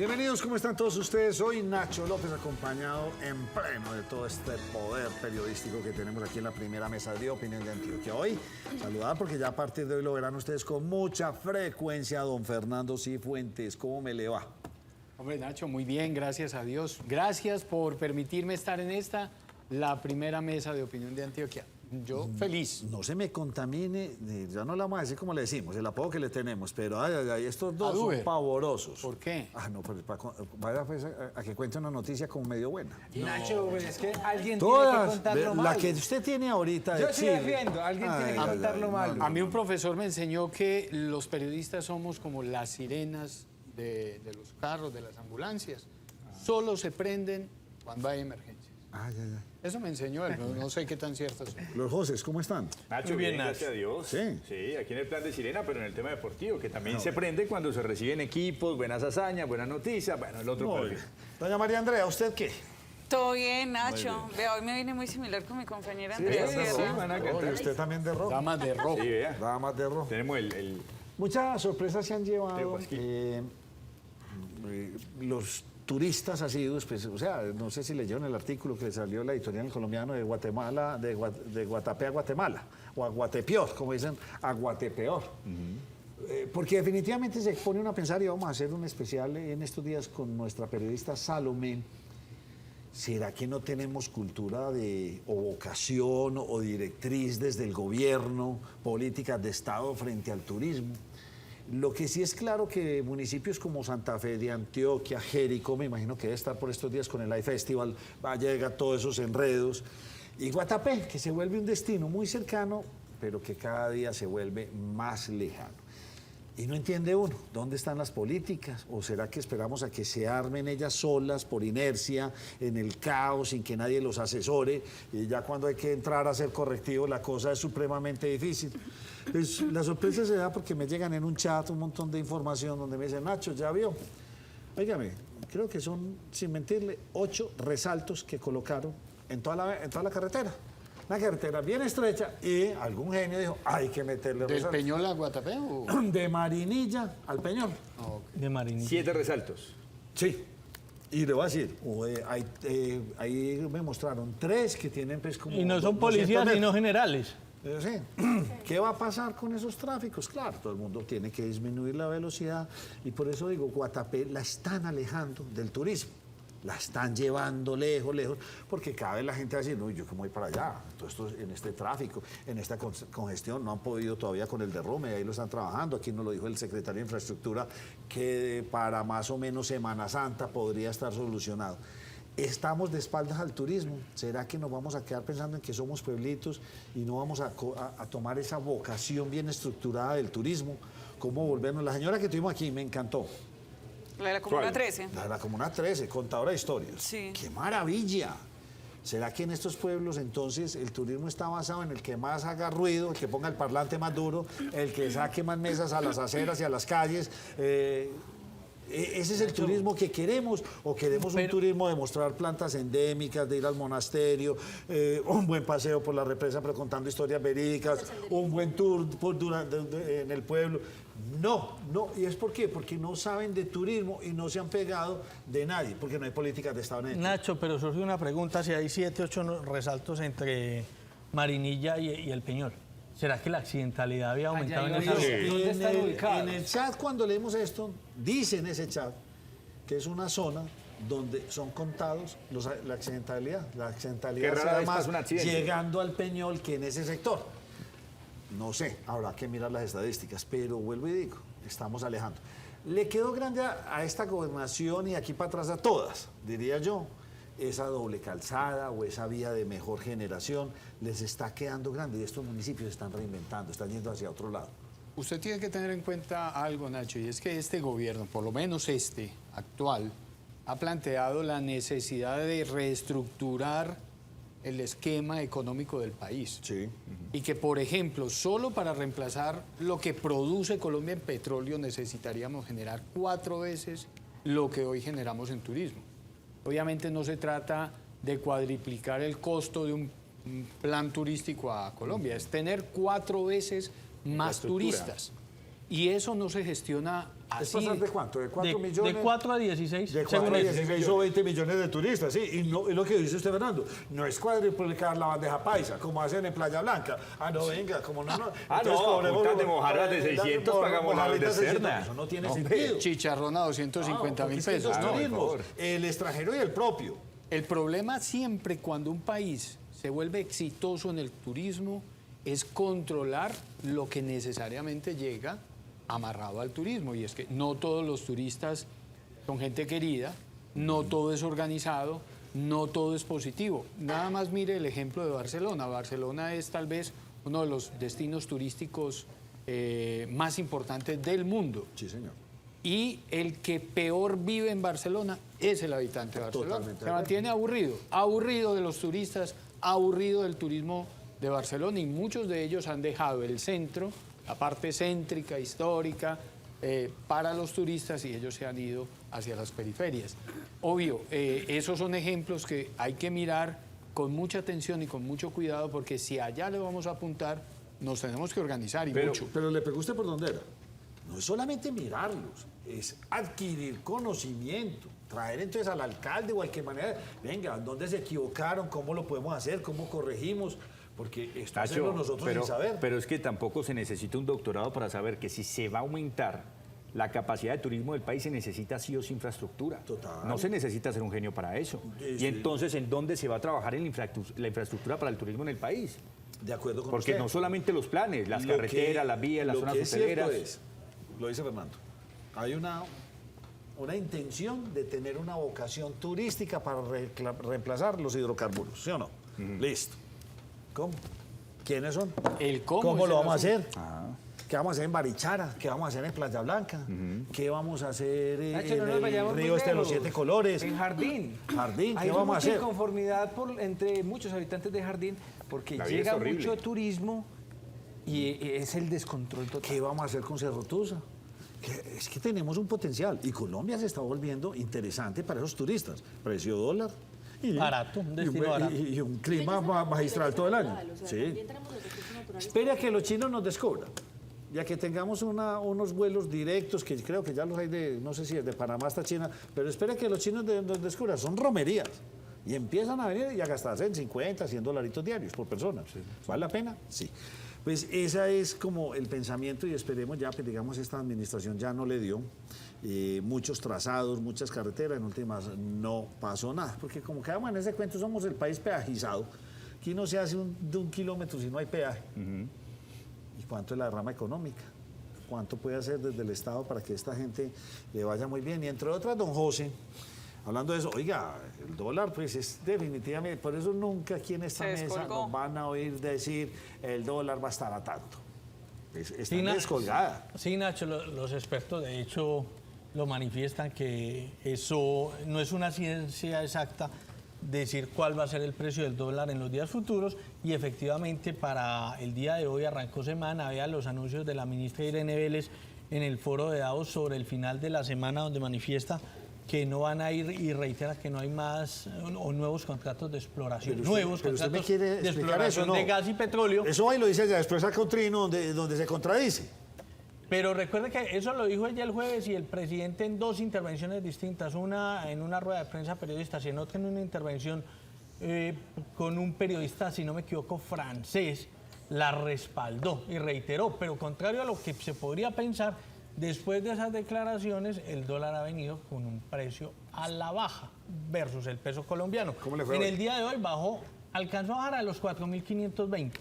Bienvenidos, ¿cómo están todos ustedes? Hoy Nacho López acompañado en pleno de todo este poder periodístico que tenemos aquí en la primera mesa de Opinión de Antioquia. Hoy, saludar porque ya a partir de hoy lo verán ustedes con mucha frecuencia a don Fernando Cifuentes. ¿Cómo me le va? Hombre, Nacho, muy bien, gracias a Dios. Gracias por permitirme estar en la primera mesa de Opinión de Antioquia. Yo feliz. No se me contamine, ya no le vamos a decir como le decimos, el apodo que le tenemos, pero estos dos son pavorosos. ¿Por qué? No, pues vaya pues a que cuente una noticia como medio buena. Nacho, es que alguien Todas, tiene que contarlo mal. la que usted tiene ahorita. Yo estoy defiendo, alguien tiene que contarlo mal. A mí un profesor me enseñó que los periodistas somos como las sirenas de los carros, de las ambulancias. Solo se prenden cuando hay emergencias. Eso me enseñó él, no sé qué tan cierto es. Los Joses, ¿cómo están? Nacho, Muy bien, gracias a Dios. Sí. Sí, aquí en el plan de Sirena, pero en el tema deportivo, que también se prende cuando se reciben equipos, buenas hazañas, buenas noticias, bueno, el otro Muy perfil. bien. Doña María Andrea, ¿usted qué? Todo bien, Nacho. Vea, hoy me vine muy similar con mi compañera Sí, Andrea. sí, ¿cierto? van a Oh, cantar. y usted también de rojo. Damas de rojo. Sí, vea. Damas de rojo. Tenemos el Muchas sorpresas se han llevado Teo Pasquín. los turistas asiduos, pues, o sea, no sé si leyeron el artículo que salió en la editorial El Colombiano de Guatemala, de Guatapé a Guatemala, o a Guatepeor, como dicen, a Guatepeor. Porque definitivamente se pone uno a pensar, y vamos a hacer un especial en estos días con nuestra periodista Salomé. ¿Será que no tenemos cultura o vocación o directriz desde el gobierno, políticas de Estado frente al turismo? Lo que sí es claro que municipios como Santa Fe de Antioquia, Jericó, me imagino que debe estar por estos días con el iFestival, va a llegar todos esos enredos, y Guatapé, que se vuelve un destino muy cercano, pero que cada día se vuelve más lejano. Y no entiende uno, ¿dónde están las políticas? ¿O será que esperamos a que se armen ellas solas por inercia, en el caos, sin que nadie los asesore? Y ya cuando hay que entrar a hacer correctivo, la cosa es supremamente difícil. Pues, la sorpresa se da porque me llegan en un chat un montón de información donde me dicen, Nacho, ¿ya vio? Óigame, creo que son, sin mentirle, 8 resaltos que colocaron en toda la carretera. Una carretera bien estrecha y algún genio dijo, hay que meterle ¿Del resaltos. Peñol a Guatapé o...? De Marinilla al Peñol. De Marinilla. 7 resaltos. Sí. Y le voy a decir, ahí me mostraron 3 que tienen pues como... Y no son 200 policías metros. sino generales. Sí. ¿Qué va a pasar con esos tráficos? Claro, todo el mundo tiene que disminuir la velocidad y por eso digo, Guatapé la están alejando del turismo. La están llevando lejos, porque cada vez la gente va a decir, no, yo cómo voy para allá, todo esto en este tráfico, en esta congestión, no han podido todavía con el derrumbe, ahí lo están trabajando, aquí nos lo dijo el secretario de Infraestructura, que para más o menos Semana Santa podría estar solucionado. Estamos de espaldas al turismo, ¿será que nos vamos a quedar pensando en que somos pueblitos y no vamos a tomar esa vocación bien estructurada del turismo? ¿Cómo volvernos? La señora que tuvimos aquí me encantó. La de la Comuna ¿Cuál? 13. La Comuna 13, contadora de historias. Sí. ¡Qué maravilla! ¿Será que en estos pueblos entonces el turismo está basado en el que más haga ruido, el que ponga el parlante más duro, el que saque más mesas a las aceras y a las calles? ¿Ese es el turismo que queremos? ¿O queremos un turismo de mostrar plantas endémicas, de ir al monasterio, un buen paseo por la represa pero contando historias verídicas, un buen tour en el pueblo? No. ¿Y es por qué? Porque no saben de turismo y no se han pegado de nadie, porque no hay políticas de Estado en el Nacho, pero surge una pregunta, si hay 7, 8 resaltos entre Marinilla y el Peñol. ¿Será que la accidentalidad había aumentado en esa Ellos, zona? ¿Dónde están ubicados? en el chat, cuando leemos esto, dice en ese chat que es una zona donde son contados la accidentalidad. La accidentalidad Qué rara se da vez más pasa un accidente. llegando al Peñol que en ese sector. No sé, habrá que mirar las estadísticas, pero vuelvo y digo, estamos alejando. Le quedó grande a esta gobernación y aquí para atrás a todas, diría yo, esa doble calzada o esa vía de mejor generación les está quedando grande y estos municipios se están reinventando, están yendo hacia otro lado. Usted tiene que tener en cuenta algo, Nacho, y es que este gobierno, por lo menos este actual, ha planteado la necesidad de reestructurar el esquema económico del país. Sí. Y que, por ejemplo, solo para reemplazar lo que produce Colombia en petróleo necesitaríamos generar 4 veces lo que hoy generamos en turismo. Obviamente no se trata de cuadriplicar el costo de un plan turístico a Colombia, es tener 4 veces más turistas. Y eso no se gestiona ¿Es Así, pasar de cuánto? ¿De 4 millones? De 4 a 16, De 4 según a ellos. 16 o 20 millones de turistas, sí. Y lo que dice usted, Fernando, no es cuadriplicar la bandeja paisa, como hacen en Playa Blanca. Ah, no, venga, como no. puntas de mojarras de 600 pagamos la mojarritas de 600. 600. Eso no tiene sentido. chicharrón a 250 mil Porque es que pesos. dos No, turismos, por favor. el extranjero y el propio. el problema siempre cuando un país se vuelve exitoso en el turismo es controlar lo que necesariamente llega amarrado al turismo. Y es que no todos los turistas son gente querida, no todo es organizado, no todo es positivo. Nada más mire el ejemplo de Barcelona. Barcelona es tal vez uno de los destinos turísticos más importantes del mundo. Sí, señor. Y el que peor vive en Barcelona es el habitante de Barcelona. Totalmente de Se acuerdo. mantiene aburrido, aburrido de los turistas, aburrido del turismo de Barcelona, y muchos de ellos han dejado el centro, la parte céntrica, histórica, para los turistas, y ellos se han ido hacia las periferias. Obvio, esos son ejemplos que hay que mirar con mucha atención y con mucho cuidado, porque si allá le vamos a apuntar, nos tenemos que organizar y mucho. Pero le pegó usted por dónde era. No es solamente mirarlos, es adquirir conocimiento, traer entonces al alcalde o al que manera, venga, ¿dónde se equivocaron? ¿Cómo lo podemos hacer? ¿Cómo corregimos? Porque esto hacemos nosotros sin saber. pero es que tampoco se necesita un doctorado para saber que si se va a aumentar la capacidad de turismo del país, se necesita sí o sí infraestructura. Total. No se necesita ser un genio para eso. Sí, Y sí. entonces, ¿en dónde se va a trabajar en la infraestructura para el turismo en el país? De acuerdo con Porque usted. no solamente los planes, las Lo carreteras, que- las vías, las lo zonas que es cierto hoteleras. es, lo dice Fernando, hay una intención de tener una vocación turística para reemplazar los hidrocarburos, ¿sí o no? Listo. ¿Cómo? ¿Quiénes son? El cómo es lo el vamos a asunto. hacer? ¿Qué vamos a hacer en Barichara? ¿Qué vamos a hacer en Playa Blanca? ¿Qué vamos a hacer Nacho, no en nos el vayamos muy río este de los lejos. 7 colores? En Jardín. Jardín, Hay ¿qué vamos a mucha hacer? inconformidad entre muchos habitantes de Jardín porque La vida llega es horrible. mucho turismo y es el descontrol total. ¿Qué vamos a hacer con Cerro Tusa? Es que tenemos un potencial y Colombia se está volviendo interesante para esos turistas. Precio dólar. Y, Barato, un destino y, barato. y un clima magistral todo el año. Sí. Espera que los chinos nos descubran. Ya que tengamos unos vuelos directos, que creo que ya los hay de, no sé si es de Panamá hasta China, pero espera que los chinos nos descubran. Son romerías. Y empiezan a venir y a gastarse en 50, 100 dolaritos diarios por persona. ¿Vale la pena? Sí. Pues ese es como el pensamiento y esperemos ya, pues digamos, esta administración ya no le dio muchos trazados, muchas carreteras, en últimas no pasó nada, porque como quedamos en ese cuento, somos el país peajizado. Aquí no se hace de un kilómetro si no hay peaje. ¿Y cuánto es la derrama económica? ¿Cuánto puede hacer desde el Estado para que esta gente le vaya muy bien? Y entre otras, don José, hablando de eso, oiga, el dólar pues es definitivamente, por eso nunca aquí en esta Se mesa descolgó. nos van a oír decir el dólar va a estar a tanto. Está Sí, descolgada. Sí, Nacho, los expertos de hecho lo manifiestan que eso no es una ciencia exacta decir cuál va a ser el precio del dólar en los días futuros, y efectivamente para el día de hoy arrancó semana, había los anuncios de la ministra Irene Vélez en el foro de Davos sobre el final de la semana, donde manifiesta que no van a ir y reitera que no hay más o nuevos contratos de exploración. Pero usted- nuevos pero usted me contratos quiere de explicar exploración eso, ¿no? de gas y petróleo. Eso ahí lo dice ya, después saca un trino donde se contradice. Pero recuerde que eso lo dijo ella el jueves y el presidente en dos intervenciones distintas, una en una rueda de prensa periodistas y en otra en una intervención con un periodista, si no me equivoco, francés, la respaldó y reiteró. Pero contrario a lo que se podría pensar, después de esas declaraciones, el dólar ha venido con un precio a la baja versus el peso colombiano. ¿Cómo le fue En hoy? el día de hoy bajó, alcanzó a bajar a los 4.520.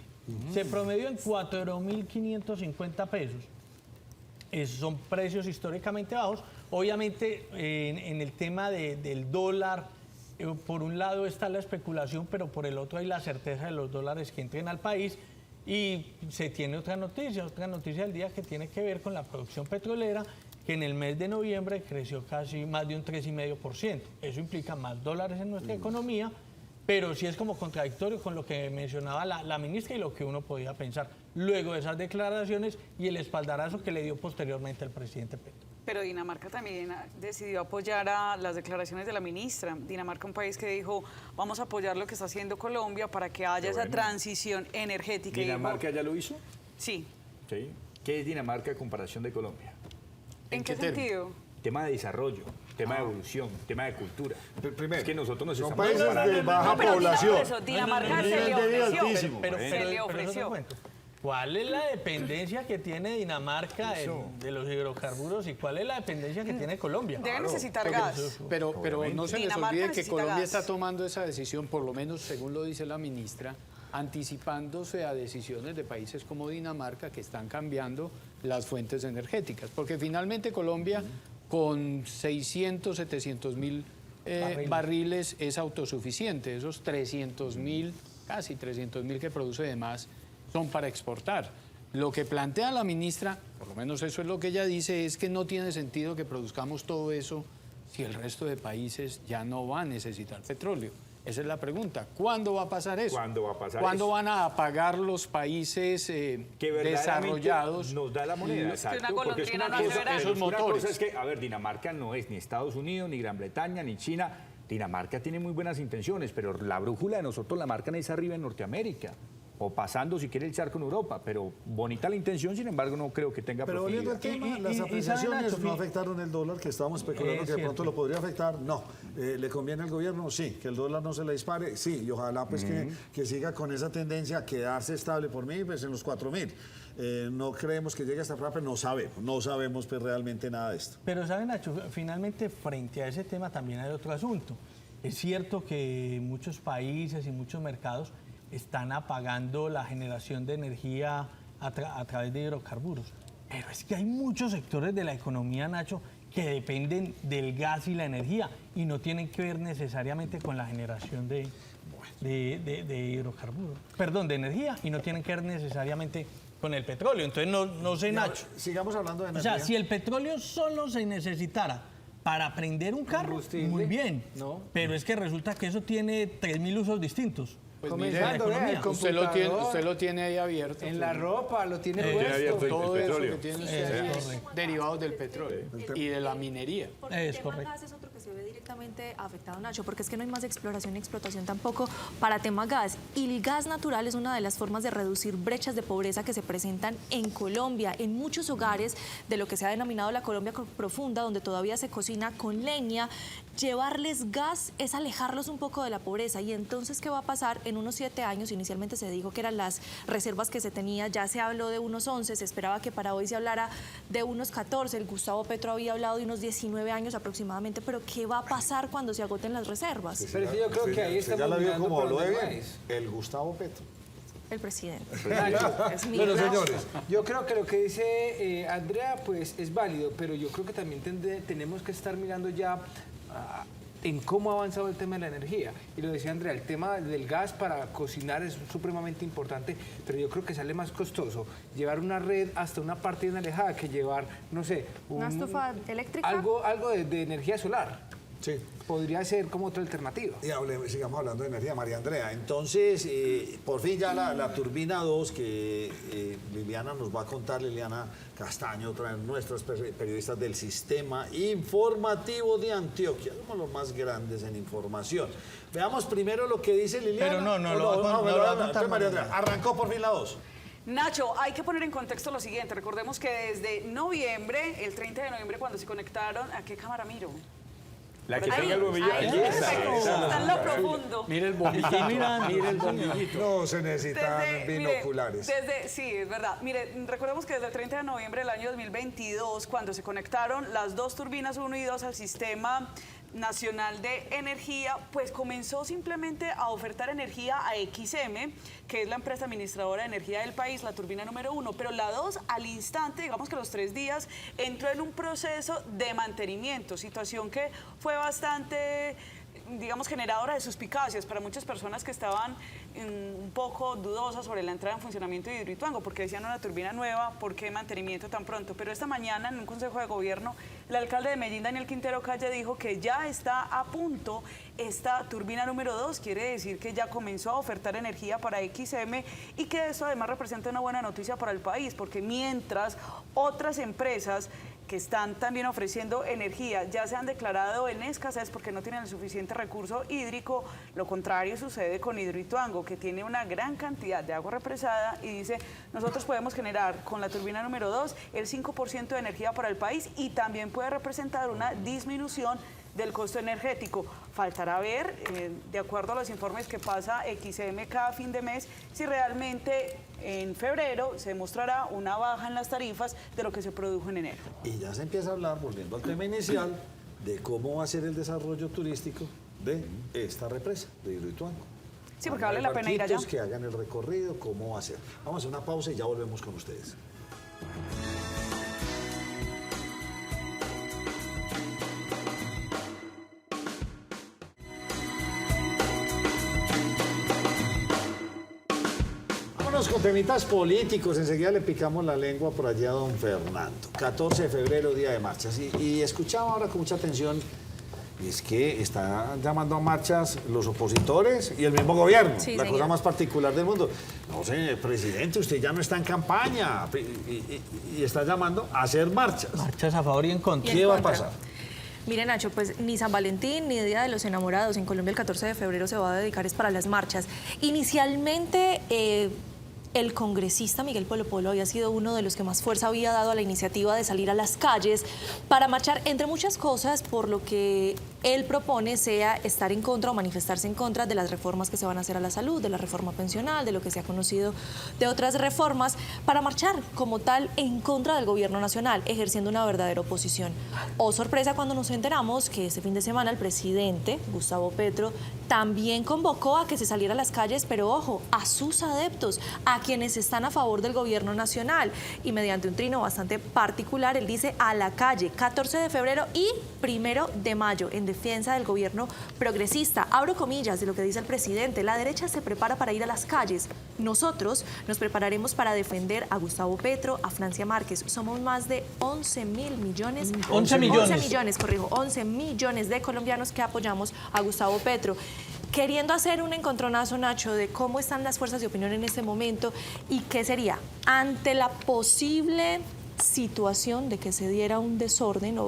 Se promedió en 4.550 pesos. Esos son precios históricamente bajos. Obviamente, en el tema del dólar, por un lado está la especulación, pero por el otro hay la certeza de los dólares que entren al país. Y se tiene otra noticia del día que tiene que ver con la producción petrolera, que en el mes de noviembre creció casi más de un 3,5%. Eso implica más dólares en nuestra economía, pero sí es como contradictorio con lo que mencionaba la ministra y lo que uno podía pensar luego de esas declaraciones y el espaldarazo que le dio posteriormente el presidente Petro. Pero Dinamarca también decidió apoyar a las declaraciones de la ministra. Dinamarca, un país que dijo, vamos a apoyar lo que está haciendo Colombia para que haya esa transición energética. Y dijo, ¿Dinamarca ya lo hizo? sí, Sí. ¿Qué es Dinamarca en comparación de Colombia? ¿En qué términos? sentido? Tema de desarrollo, tema de evolución, tema de cultura. Primero, es que nosotros nos son estamos países preparando. de baja pero población. eso, Dinamarca El se nivel le de vida ofreció. altísimo. Pero Se le eso te ofreció. cuento. ¿Cuál es la dependencia que tiene Dinamarca de los hidrocarburos y cuál es la dependencia que tiene Colombia? Debe necesitar gas. Pero no se les Dinamarca olvide que necesita Colombia gas. está tomando esa decisión, por lo menos según lo dice la ministra, anticipándose a decisiones de países como Dinamarca que están cambiando las fuentes energéticas. Porque finalmente Colombia con 600, 700 mil barriles es autosuficiente. Esos 300 mil, casi 300 mil que produce de más son para exportar. Lo que plantea la ministra, por lo menos eso es lo que ella dice, es que no tiene sentido que produzcamos todo eso si el resto de países ya no va a necesitar petróleo. Esa es la pregunta. ¿Cuándo va a pasar eso? ¿Cuándo va a pasar ¿Cuándo eso? van a apagar los países Que verdaderamente desarrollados? nos da la moneda, exacto. una Porque es que golondrina una no cosa, hace verano. Esos una motores. cosa es que, a ver, Dinamarca no es ni Estados Unidos, ni Gran Bretaña, ni China. Dinamarca tiene muy buenas intenciones, pero la brújula de nosotros la marcan es arriba en Norteamérica. O pasando, si quiere, el charco en Europa. Pero bonita la intención, sin embargo, no creo que tenga Pero volviendo al profundidad. tema, Y- las y- y apreciaciones saben, no Nacho, afectaron el dólar, que estábamos especulando Es que de pronto cierto. lo podría afectar. No. ¿Le conviene al gobierno? Sí. ¿Que el dólar no se le dispare? Sí. Y ojalá pues que siga con esa tendencia a quedarse estable por mí pues en los 4.000. No creemos que llegue hasta acá, pero no sabemos pues realmente nada de esto. Pero saben, Nacho, finalmente frente a ese tema también hay otro asunto. Es cierto que muchos países y muchos mercados están apagando la generación de energía a través de hidrocarburos. Pero es que hay muchos sectores de la economía, Nacho, que dependen del gas y la energía y no tienen que ver necesariamente con la generación de hidrocarburos. Perdón, de energía y no tienen que ver necesariamente con el petróleo. Entonces, no sé, Nacho. Sigamos hablando de O energía. sea, si el petróleo solo se necesitara para prender un carro, Combustible, muy bien. ¿no? Pero es que resulta que eso tiene 3.000 usos distintos. Pues Comenzando, mire, vea, el usted lo tiene ahí abierto. en la ropa, lo tiene Tiene puesto. abierto Todo el eso petróleo. que tiene usted ahí es derivados del petróleo y de la minería. Porque Es el tema correcto. gas es otro que se ve directamente afectado, Nacho, porque es que no hay más exploración y explotación tampoco para tema gas. Y el gas natural es una de las formas de reducir brechas de pobreza que se presentan en Colombia, en muchos hogares de lo que se ha denominado la Colombia profunda, donde todavía se cocina con leña. Llevarles gas es alejarlos un poco de la pobreza. Y entonces, ¿qué va a pasar? En unos 7 años, inicialmente se dijo que eran las reservas que se tenía, ya se habló de unos 11, se esperaba que para hoy se hablara de unos 14, el Gustavo Petro había hablado de unos 19 años aproximadamente, pero ¿qué va a pasar cuando se agoten las reservas? Pero sí, yo creo que ahí Usted estamos ya la vio mirando como por lo donde de no bien. es. El Gustavo Petro. El presidente. Es mi Bueno, Nacho. señores, yo creo que lo que dice Andrea pues es válido, pero yo creo que también tenemos que estar mirando ya en cómo ha avanzado el tema de la energía. Y lo decía Andrea, el tema del gas para cocinar es supremamente importante, pero yo creo que sale más costoso llevar una red hasta una parte bien alejada que llevar, no sé, ¿Una estufa eléctrica? algo de energía solar. Sí. Podría ser como otra alternativa. Y sigamos hablando de energía, María Andrea. Entonces, por fin ya la turbina 2 que Liliana nos va a contar, Liliana Castaño, otra de nuestras periodistas del Sistema Informativo de Antioquia. Somos los más grandes en información. Veamos primero lo que dice Liliana. Pero no lo va a contar entonces, María María Andrea, arrancó por fin la 2. Nacho, hay que poner en contexto lo siguiente. Recordemos que desde noviembre, el 30 de noviembre, cuando se conectaron, ¿a qué cámara miro? La que Ahí, tenga el bombillo. ahí, Ahí está, perfecto, esa. está en lo profundo. Mire el bombillito, mire el bombillito. No se necesitan Mire, binoculares. sí, es verdad. Mire, recordemos que desde el 30 de noviembre del año 2022, cuando se conectaron las dos turbinas 1 y 2 al Sistema Nacional de Energía, pues comenzó simplemente a ofertar energía a XM, que es la empresa administradora de energía del país, la turbina número 1, pero la 2 al instante, digamos que los 3 días, entró en un proceso de mantenimiento, situación que fue bastante, digamos, generadora de suspicacias para muchas personas que estaban un poco dudosas sobre la entrada en funcionamiento de Hidroituango, porque decían una turbina nueva, ¿por qué mantenimiento tan pronto? Pero esta mañana en un consejo de gobierno, el alcalde de Medellín, Daniel Quintero Calle, dijo que ya está a punto esta turbina número 2, quiere decir que ya comenzó a ofertar energía para XM y que eso además representa una buena noticia para el país, porque mientras otras empresas que están también ofreciendo energía ya se han declarado en escasez porque no tienen el suficiente recurso hídrico. Lo contrario sucede con Hidroituango, que tiene una gran cantidad de agua represada y dice, nosotros podemos generar con la turbina número 2 el 5% de energía para el país y también puede representar una disminución del costo energético. Faltará ver, de acuerdo a los informes que pasa XM cada fin de mes, si realmente en febrero se mostrará una baja en las tarifas de lo que se produjo en enero. Y ya se empieza a hablar, volviendo al tema inicial, de cómo va a ser el desarrollo turístico de esta represa de Hidroituango. Sí, porque vale la pena ir allá. Que hagan el recorrido, cómo va a ser. Vamos a hacer una pausa y ya volvemos con ustedes. Con temitas políticos, enseguida le picamos la lengua por allá a don Fernando. 14 de febrero, día de marchas. Y escuchaba ahora con mucha atención, y es que están llamando a marchas los opositores y el mismo gobierno, Sí, la señor. cosa más particular del mundo. No sé, presidente, usted ya no está en campaña y está llamando a hacer marchas. Marchas a favor y en contra. Y en ¿Qué va a contra. pasar? Mire, Nacho, pues ni San Valentín ni Día de los Enamorados en Colombia el 14 de febrero se va a dedicar es para las marchas. Inicialmente, el congresista Miguel Polo Polo había sido uno de los que más fuerza había dado a la iniciativa de salir a las calles para marchar, entre muchas cosas, por lo que él propone sea estar en contra o manifestarse en contra de las reformas que se van a hacer a la salud, de la reforma pensional, de lo que se ha conocido de otras reformas, para marchar como tal en contra del gobierno nacional, ejerciendo una verdadera oposición. Oh, sorpresa cuando nos enteramos que este fin de semana el presidente, Gustavo Petro, también convocó a que se saliera a las calles, pero ojo, a sus adeptos, a quienes están a favor del gobierno nacional. Y mediante un trino bastante particular, él dice a la calle, 14 de febrero y 1 de mayo, en defensa del gobierno progresista. Abro comillas de lo que dice el presidente, la derecha se prepara para ir a las calles. Nosotros nos prepararemos para defender a Gustavo Petro, a Francia Márquez. Somos más de 11 mil millones. 11 millones. 11 millones, corrijo, 11 millones de colombianos que apoyamos a Gustavo Petro. Queriendo hacer un encontronazo, Nacho, de cómo están las fuerzas de opinión en este momento y qué sería ante la posible situación de que se diera un desorden o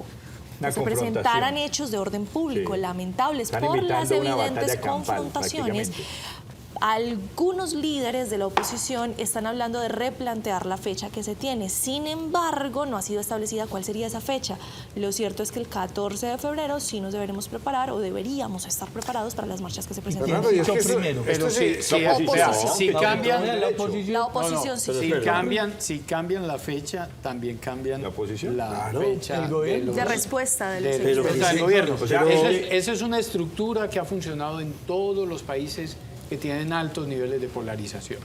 Una que se confrontación. presentaran hechos de orden público Sí. lamentables Están por las invitando a una evidentes batalla campal, confrontaciones. prácticamente. Algunos líderes de la oposición están hablando de replantear la fecha que se tiene. Sin embargo, no ha sido establecida cuál sería esa fecha. Lo cierto es que el 14 de febrero sí nos deberemos preparar o deberíamos estar preparados para las marchas que se presentan. Fernando, y es que esto- primero. esto Pero sí- si cambian La oposición. La oposición sí. si cambian la fecha, también cambian ¿La oposición? la Claro. fecha El gobierno. De respuesta del de Pero respuesta que del sí, gobierno. o sea, Esa es una estructura que ha funcionado en todos los países que tienen altos niveles de polarización.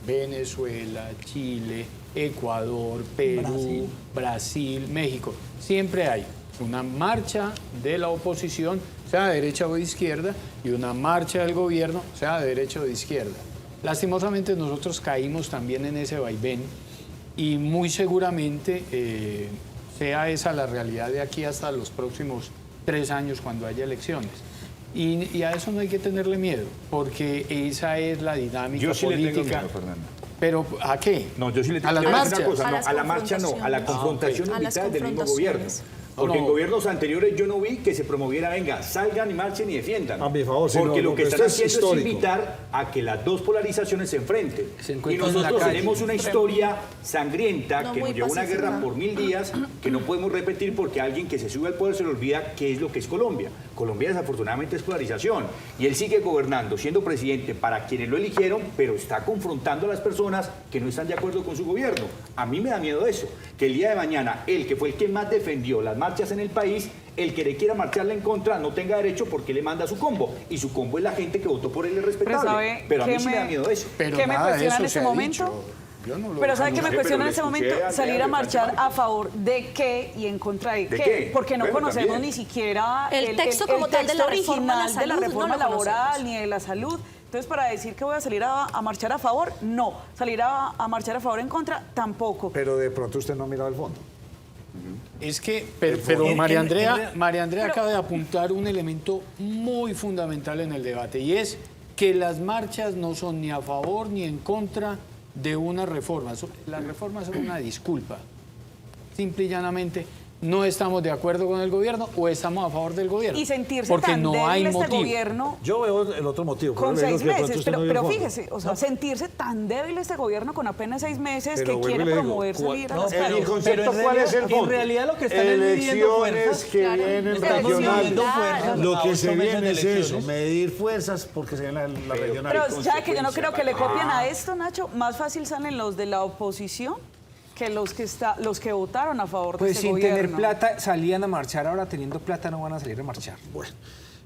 Venezuela, Chile, Ecuador, Perú, Brasil, México. Siempre hay una marcha de la oposición, sea de derecha o de izquierda, y una marcha del gobierno, sea de derecha o de izquierda. Lastimosamente nosotros caímos también en ese vaivén y muy seguramente sea esa la realidad de aquí hasta los próximos 3 años cuando haya elecciones. Y a eso no hay que tenerle miedo, porque esa es la dinámica Yo sí le tengo política. miedo, Fernando. ¿Pero a qué? No, yo sí le ¿A las tengo que decir marchas? una cosa, A no, las a la marcha no, a la confrontación A las invitada del mismo gobierno. confrontaciones. Porque No. en gobiernos anteriores yo no vi que se promoviera, venga, salgan y marchen y defiendan. A mi favor, sí, Porque no, lo que esto están es haciendo es histórico. invitar a que las dos polarizaciones se enfrenten. Se Y encuentran en la nosotros calle. tenemos una historia sangrienta No que muy nos llevó una pacífica. guerra por 1000 días que no podemos repetir porque a alguien que se sube al poder se le olvida qué es lo que es Colombia. Colombia desafortunadamente es polarización y él sigue gobernando, siendo presidente para quienes lo eligieron, pero está confrontando a las personas que no están de acuerdo con su gobierno. A mí me da miedo eso, que el día de mañana él, que fue el que más defendió las marchas en el país, el que le quiera marcharle en contra no tenga derecho porque le manda su combo. Y su combo es la gente que votó por él, es respetable. ¿sabe Pero a mí qué sí me da miedo eso. Pero ¿Qué me nada de cuestiona eso en se este ha momento? dicho. Yo no lo Pero ¿sabe qué no me sé, cuestiona en pero este le momento? escuché a Salir Andrea a de marchar Francia a favor de qué y en contra de ¿De qué. qué? Porque no Bueno, conocemos también. ni siquiera El texto como tal de la texto reforma a la original de la salud, reforma no lo laboral conocemos. ni de la salud. Entonces, para decir que voy a salir a marchar a favor, no. Salir a marchar a favor en contra, tampoco. Pero de pronto usted no ha mirado el fondo. Es que, pero María Andrea Pero- acaba de apuntar un elemento muy fundamental en el debate y es que las marchas no son ni a favor ni en contra de una reforma. Las reformas son una disculpa, simple y llanamente, no estamos de acuerdo con el gobierno o estamos a favor del gobierno. Y sentirse porque tan no débil hay este motivo. gobierno Yo veo el otro motivo. con pero le digo 6 que de pronto meses, usted no vio el pero fondo. fíjese, o sea, sentirse tan débil este gobierno con apenas 6 meses Pero que vuelvo y quiere le digo, promover salir a las el calles. concepto, pero en ¿cuál es el realidad- en fondo? realidad lo que están es midiendo Elecciones fuerzas. que Claro. vienen Elecciones, regionales. claro. Lo que A se 8 meses viene de es eso, elecciones. medir fuerzas porque se vienen las regionales. Pero ya que yo no creo que le copien a esto, Nacho, más fácil salen los de la oposición que los que votaron a favor de Pues este sin gobierno. tener plata salían a marchar, ahora teniendo plata no van a salir a marchar. Bueno,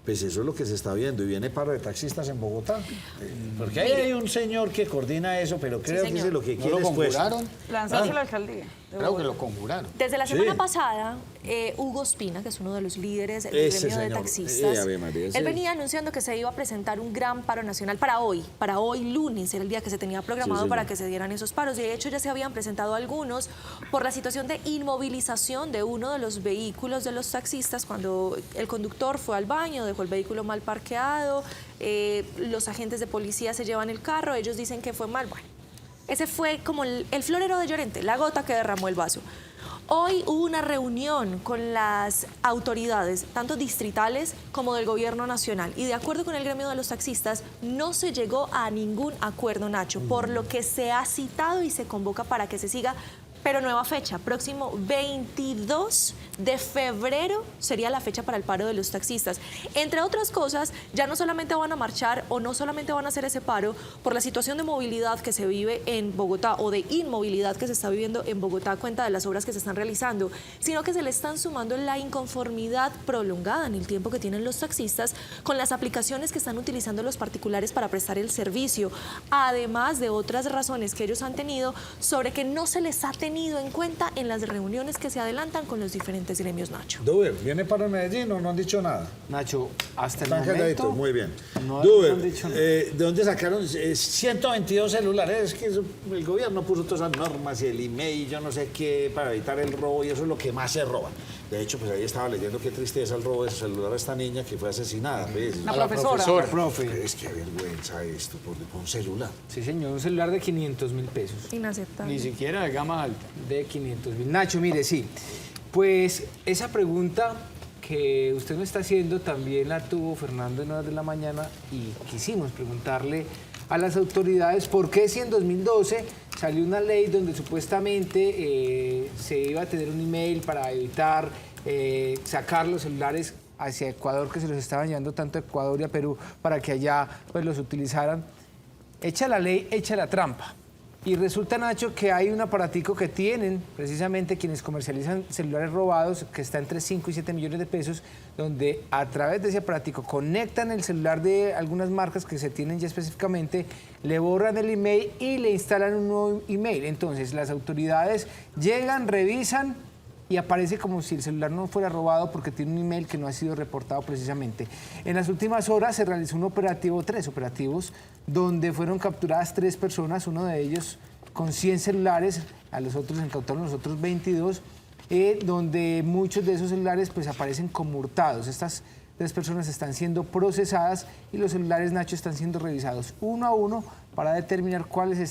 pues eso es lo que se está viendo y viene paro de taxistas en Bogotá. Porque ahí hay un señor que coordina eso, pero creo que señor. es lo que ¿No quiere lo después. conjuraron? Lanzarse a la alcaldía. Creo que lo conjuraron. Desde la semana Sí. pasada, Hugo Espina, que es uno de los líderes del Ese gremio de señor. taxistas, Ave María, sí. él venía anunciando que se iba a presentar un gran paro nacional para hoy lunes, era el día que se tenía programado Sí, para señor. que se dieran esos paros. De hecho, ya se habían presentado algunos por la situación de inmovilización de uno de los vehículos de los taxistas cuando el conductor fue al baño, dejó el vehículo mal parqueado, los agentes de policía se llevan el carro, ellos dicen que fue mal. Bueno, ese fue como el florero de Llorente, la gota que derramó el vaso. Hoy hubo una reunión con las autoridades, tanto distritales como del gobierno nacional, y de acuerdo con el gremio de los taxistas, no se llegó a ningún acuerdo, Nacho, por lo que se ha citado y se convoca para que se siga, pero nueva fecha, próximo 22 de febrero sería la fecha para el paro de los taxistas. Entre otras cosas, ya no solamente van a marchar o no solamente van a hacer ese paro por la situación de movilidad que se vive en Bogotá o de inmovilidad que se está viviendo en Bogotá a cuenta de las obras que se están realizando, sino que se le están sumando la inconformidad prolongada en el tiempo que tienen los taxistas con las aplicaciones que están utilizando los particulares para prestar el servicio, además de otras razones que ellos han tenido sobre que no se les ha tenido en cuenta en las reuniones que se adelantan con los diferentes gremios, Nacho. Duber, ¿viene para Medellín o no han dicho nada? Nacho, hasta el Están calladitos, momento... muy bien. no Duber, han dicho nada. ¿de dónde sacaron 122 celulares? Es que el gobierno puso todas esas normas y el email, yo no sé qué, para evitar el robo y eso es lo que más se roba. De hecho, pues ahí estaba leyendo qué tristeza el robo de su celular a esta niña que fue asesinada. ¿Ves? La profesora. Profe. Es que vergüenza esto por un celular. Sí, señor, un celular de 500.000 pesos. Inaceptable. Ni siquiera de gama alta. De 500.000. Nacho, mire, sí. Pues esa pregunta que usted me está haciendo también la tuvo Fernando en horas de la mañana y quisimos preguntarle a las autoridades por qué si en 2012 salió una ley donde supuestamente se iba a tener un email para evitar sacar los celulares hacia Ecuador, que se los estaban llevando tanto a Ecuador y a Perú para que allá pues los utilizaran. Echa la ley, echa la trampa. Y resulta, Nacho, que hay un aparatico que tienen precisamente quienes comercializan celulares robados, que está entre 5 y 7 millones de pesos, donde a través de ese aparatico conectan el celular de algunas marcas que se tienen ya específicamente, le borran el email y le instalan un nuevo email. Entonces, las autoridades llegan, revisan y aparece como si el celular no fuera robado porque tiene un email que no ha sido reportado precisamente. En las últimas horas se realizó un operativo, 3 operativos, donde fueron capturadas 3 personas, uno de ellos con 100 celulares, a los otros incautaron los otros 22, donde muchos de esos celulares pues aparecen como hurtados. Estas 3 personas están siendo procesadas y los celulares, Nacho, están siendo revisados uno a uno para determinar cuáles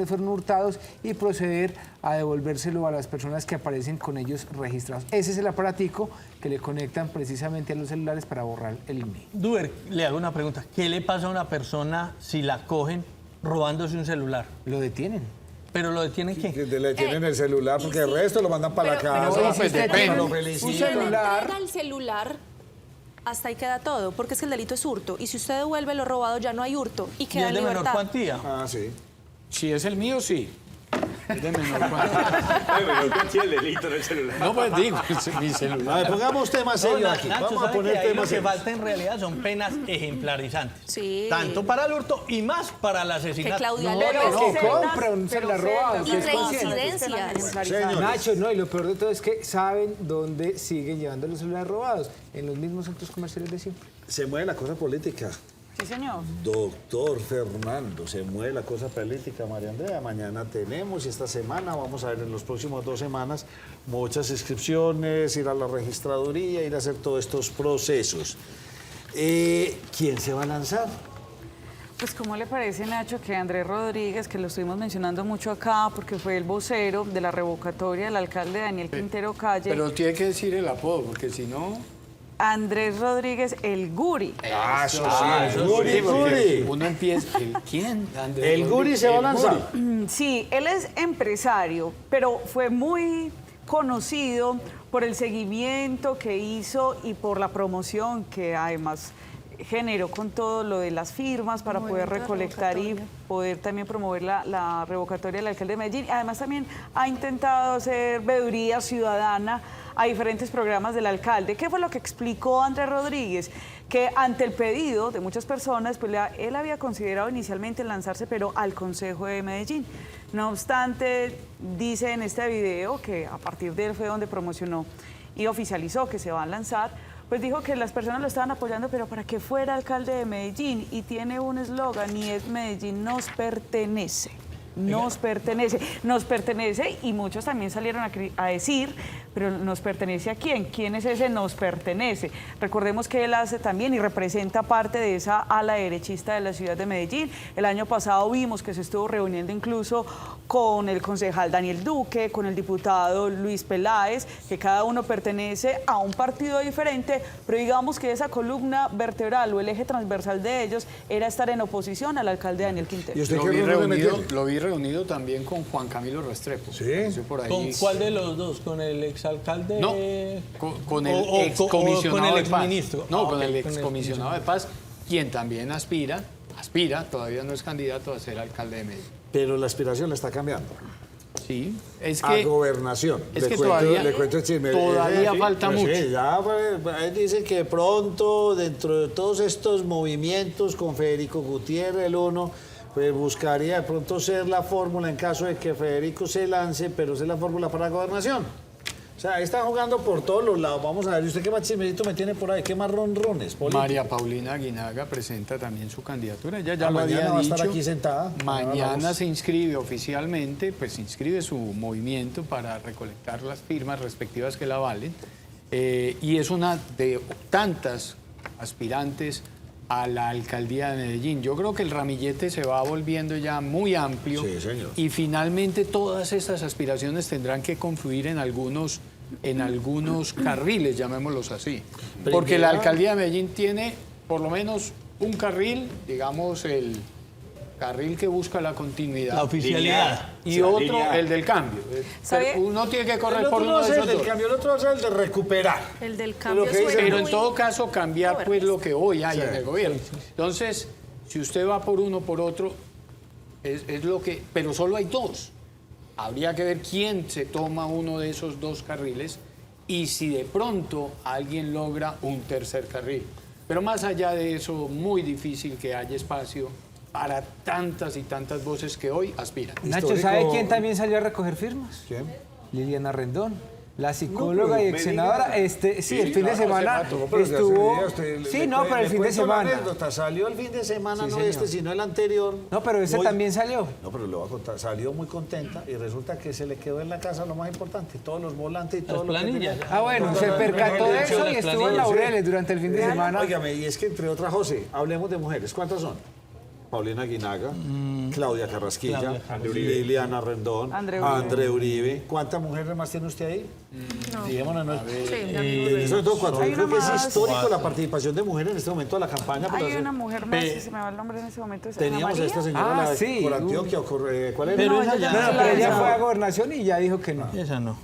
fueron hurtados y proceder a devolvérselo a las personas que aparecen con ellos registrados. Ese es el aparatico que le conectan precisamente a los celulares para borrar el email. Duber, le hago una pregunta. ¿Qué le pasa a una persona si la cogen robándose un celular? Lo detienen. ¿Pero lo detienen qué? Que le tienen el celular porque el resto lo mandan para la casa. pero pues depende. Lo un felicitan. celular. Entrega el celular, hasta ahí queda todo, porque es que el delito es hurto. Y si usted devuelve lo robado, ya no hay hurto y ¿Y queda es en de menor libertad. cuantía? Ah, sí. Si es el mío, sí. Es de menor cuantía. el delito en el celular. No, pues digo, es mi A celular. ver, pongamos temas serios No, aquí. Nacho, Vamos a ¿sabe poner que ahí temas lo que serios. falta en realidad son penas ejemplarizantes. Sí. Tanto para el hurto y más para el Que asesinato. Claudia Pero López. que compra un celular robado, Y que es consciente. reincidencias. Señores. Nacho, no, y lo peor de todo es que saben dónde siguen llevando los celulares robados, en los mismos centros comerciales de siempre. Se mueve la cosa política. Sí, señor. Doctor Fernando, se mueve la cosa política, María Andrea. Mañana tenemos y esta semana, vamos a ver en las próximas 2 semanas, muchas inscripciones, ir a la registraduría, ir a hacer todos estos procesos. ¿Quién se va a lanzar? Pues, ¿cómo le parece, Nacho, que Andrés Rodríguez, que lo estuvimos mencionando mucho acá, porque fue el vocero de la revocatoria del alcalde Daniel Quintero Calle, Pero tiene que decir el apodo, porque si no... Andrés Rodríguez, el Guri? Eso sí, el Guri, Guri. uno empieza... ¿El quién? Andrés El Guri Rodríguez. se va a El lanzar. Guri. Sí, él es empresario, pero fue muy conocido por el seguimiento que hizo y por la promoción que además generó con todo lo de las firmas para poder Movimiento de recolectar y revocatoria. poder también promover la revocatoria del alcalde de Medellín. Además también ha intentado hacer veeduría ciudadana a diferentes programas del alcalde. ¿Qué fue lo que explicó Andrés Rodríguez? Que ante el pedido de muchas personas, pues él había considerado inicialmente lanzarse, pero al Consejo de Medellín. No obstante, dice en este video que a partir de él fue donde promocionó y oficializó que se va a lanzar, pues dijo que las personas lo estaban apoyando, pero para que fuera alcalde de Medellín, y tiene un eslogan y es: Medellín nos pertenece. Nos pertenece, y muchos también salieron a decir, pero ¿nos pertenece a quién? ¿Quién es ese nos pertenece? Recordemos que él hace también y representa parte de esa ala derechista de la ciudad de Medellín. El año pasado vimos que se estuvo reuniendo incluso con el concejal Daniel Duque, con el diputado Luis Peláez, que cada uno pertenece a un partido diferente, pero digamos que esa columna vertebral o el eje transversal de ellos era estar en oposición al alcalde Daniel Quintero. ¿Y usted Lo qué vi, rumbo le reunido, metió? lo vi reunido también con Juan Camilo Restrepo. ¿Sí? Eso por ahí. ¿Con cuál de los dos? ¿Con el exalcalde? No, con el o excomisionado con el de paz. exministro. No, Ah, con ok, el con el excomisionado de paz, quien también aspira, todavía no es candidato a ser alcalde de Medellín. Pero la aspiración la está cambiando. Sí, es A que gobernación. es que todavía- cuento el chisme. todavía falta pues mucho. Sí, ya pues, dicen que pronto, dentro de todos estos movimientos con Federico Gutiérrez, el uno, pues buscaría de pronto ser la fórmula en caso de que Federico se lance, pero ser la fórmula para la gobernación. O sea, ahí están jugando por todos los lados. Vamos a ver, ¿y usted qué más chismecito me tiene por ahí? ¿Qué más ronrones? María Paulina Aguinaga presenta también su candidatura. Ella ya lo mañana había va a dicho. estar aquí sentada. Mañana Vamos. se inscribe oficialmente, pues se inscribe su movimiento para recolectar las firmas respectivas que la valen. Y es una de tantas aspirantes a la alcaldía de Medellín. Yo creo que el ramillete se va volviendo ya muy amplio. Sí, señor. Y finalmente todas estas aspiraciones tendrán que confluir en algunos carriles, llamémoslos así. Porque la alcaldía de Medellín tiene por lo menos un carril, digamos el carril que busca la continuidad. La oficialidad. Y otro, el del cambio. ¿Sabe? Pero uno tiene que El correr otro por no uno va a de ser esos el del dos. cambio, el otro va a ser el de recuperar. El del Lo cambio que dice- suena Pero en muy todo caso cambiar pues lo que hoy hay Sí. en el gobierno. Entonces, si usted va por uno por otro, es lo que... Pero solo hay dos. Habría que ver quién se toma uno de esos dos carriles y si de pronto alguien logra un tercer carril. Pero más allá de eso, muy difícil que haya espacio para tantas y tantas voces que hoy aspiran. Nacho, ¿sabe quién también salió a recoger firmas? ¿Quién? Liliana Rendón, la psicóloga y ex senadora. El fin de semana No, pero si hace estuvo. día usted Sí, le no, pero el fin de cuento la semana. anécdota. Salió el fin de semana, Sí, no señor. este, sino el anterior. No, pero ese Muy- también salió. No, pero le voy a contar. Salió muy contenta y resulta que se le quedó en la casa lo más importante, todos los volantes y todo lo que planillas. tenía. Ah, bueno, se percató de eso y estuvo en Laureles durante el fin de semana. Óigame, y es que entre otras, José, hablemos de mujeres. ¿Cuántas son? Paulina Aguinaga, Claudia Carrasquilla, Liliana Rendón, André Uribe. ¿Cuántas mujeres más tiene usted ahí? Digámonos, no. Sobre todo cuatro. Hay Yo creo que una es más. histórico la participación de mujeres en este momento a la campaña. por Hay hacer- una mujer más, si se me va el nombre en ese momento, es Ana Teníamos a María. esta señora la- sí. por Antioquia, ¿cuál era? Pero No, esa ella ya. No, no, pero ella fue a gobernación y ya dijo que no. Esa no.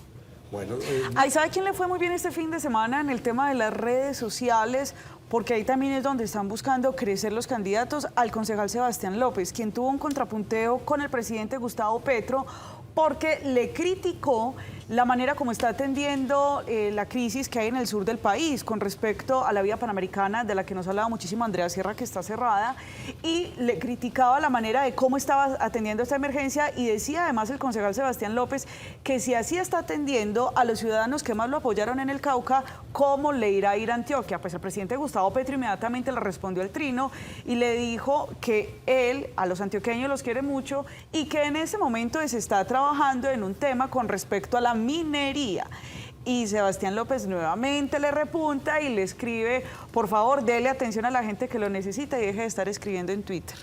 Bueno, Ay, ¿sabe quién le fue muy bien este fin de semana en el tema de las redes sociales? Porque ahí también es donde están buscando crecer los candidatos, al concejal Sebastián López, quien tuvo un contrapunteo con el presidente Gustavo Petro porque le criticó la manera como está atendiendo la crisis que hay en el sur del país con respecto a la vía panamericana, de la que nos hablaba muchísimo Andrea Sierra, que está cerrada, y le criticaba la manera de cómo estaba atendiendo esta emergencia, y decía además el concejal Sebastián López que si así está atendiendo a los ciudadanos que más lo apoyaron en el Cauca, ¿cómo le irá a ir a Antioquia? Pues el presidente Gustavo Petro inmediatamente le respondió al trino y le dijo que él a los antioqueños los quiere mucho y que en ese momento se está trabajando en un tema con respecto a la minería. Y Sebastián López nuevamente le repunta y le escribe, por favor, dele atención a la gente que lo necesita y deje de estar escribiendo en Twitter.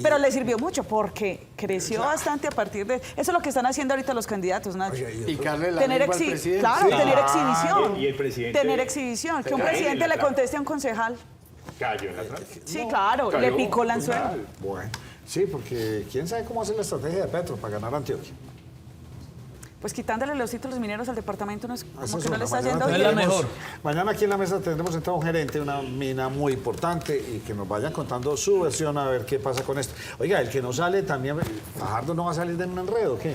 Pero le sirvió mucho porque creció bastante a partir de... Eso es lo que están haciendo ahorita los candidatos, Nacho. Picarle la Tener lengua al presidente. Claro, tener exhibición. Y el presidente... Tener exhibición. Que un Cayó en presidente la le trampa. conteste a un concejal. Cayó en la trampa. Sí, claro, le Cayó, picó la anzuelo. total. Bueno, sí, porque quién sabe cómo hace la estrategia de Petro para ganar Antioquia. Pues quitándole los títulos mineros al departamento no es como Esa es que no una. le está Mañana yendo No es bien. la mejor. Mañana aquí en la mesa tendremos sentado a un gerente de una mina muy importante y que nos vayan contando su versión a ver qué pasa con esto. Oiga, el que no sale también, Fajardo no va a salir de un enredo, ¿qué?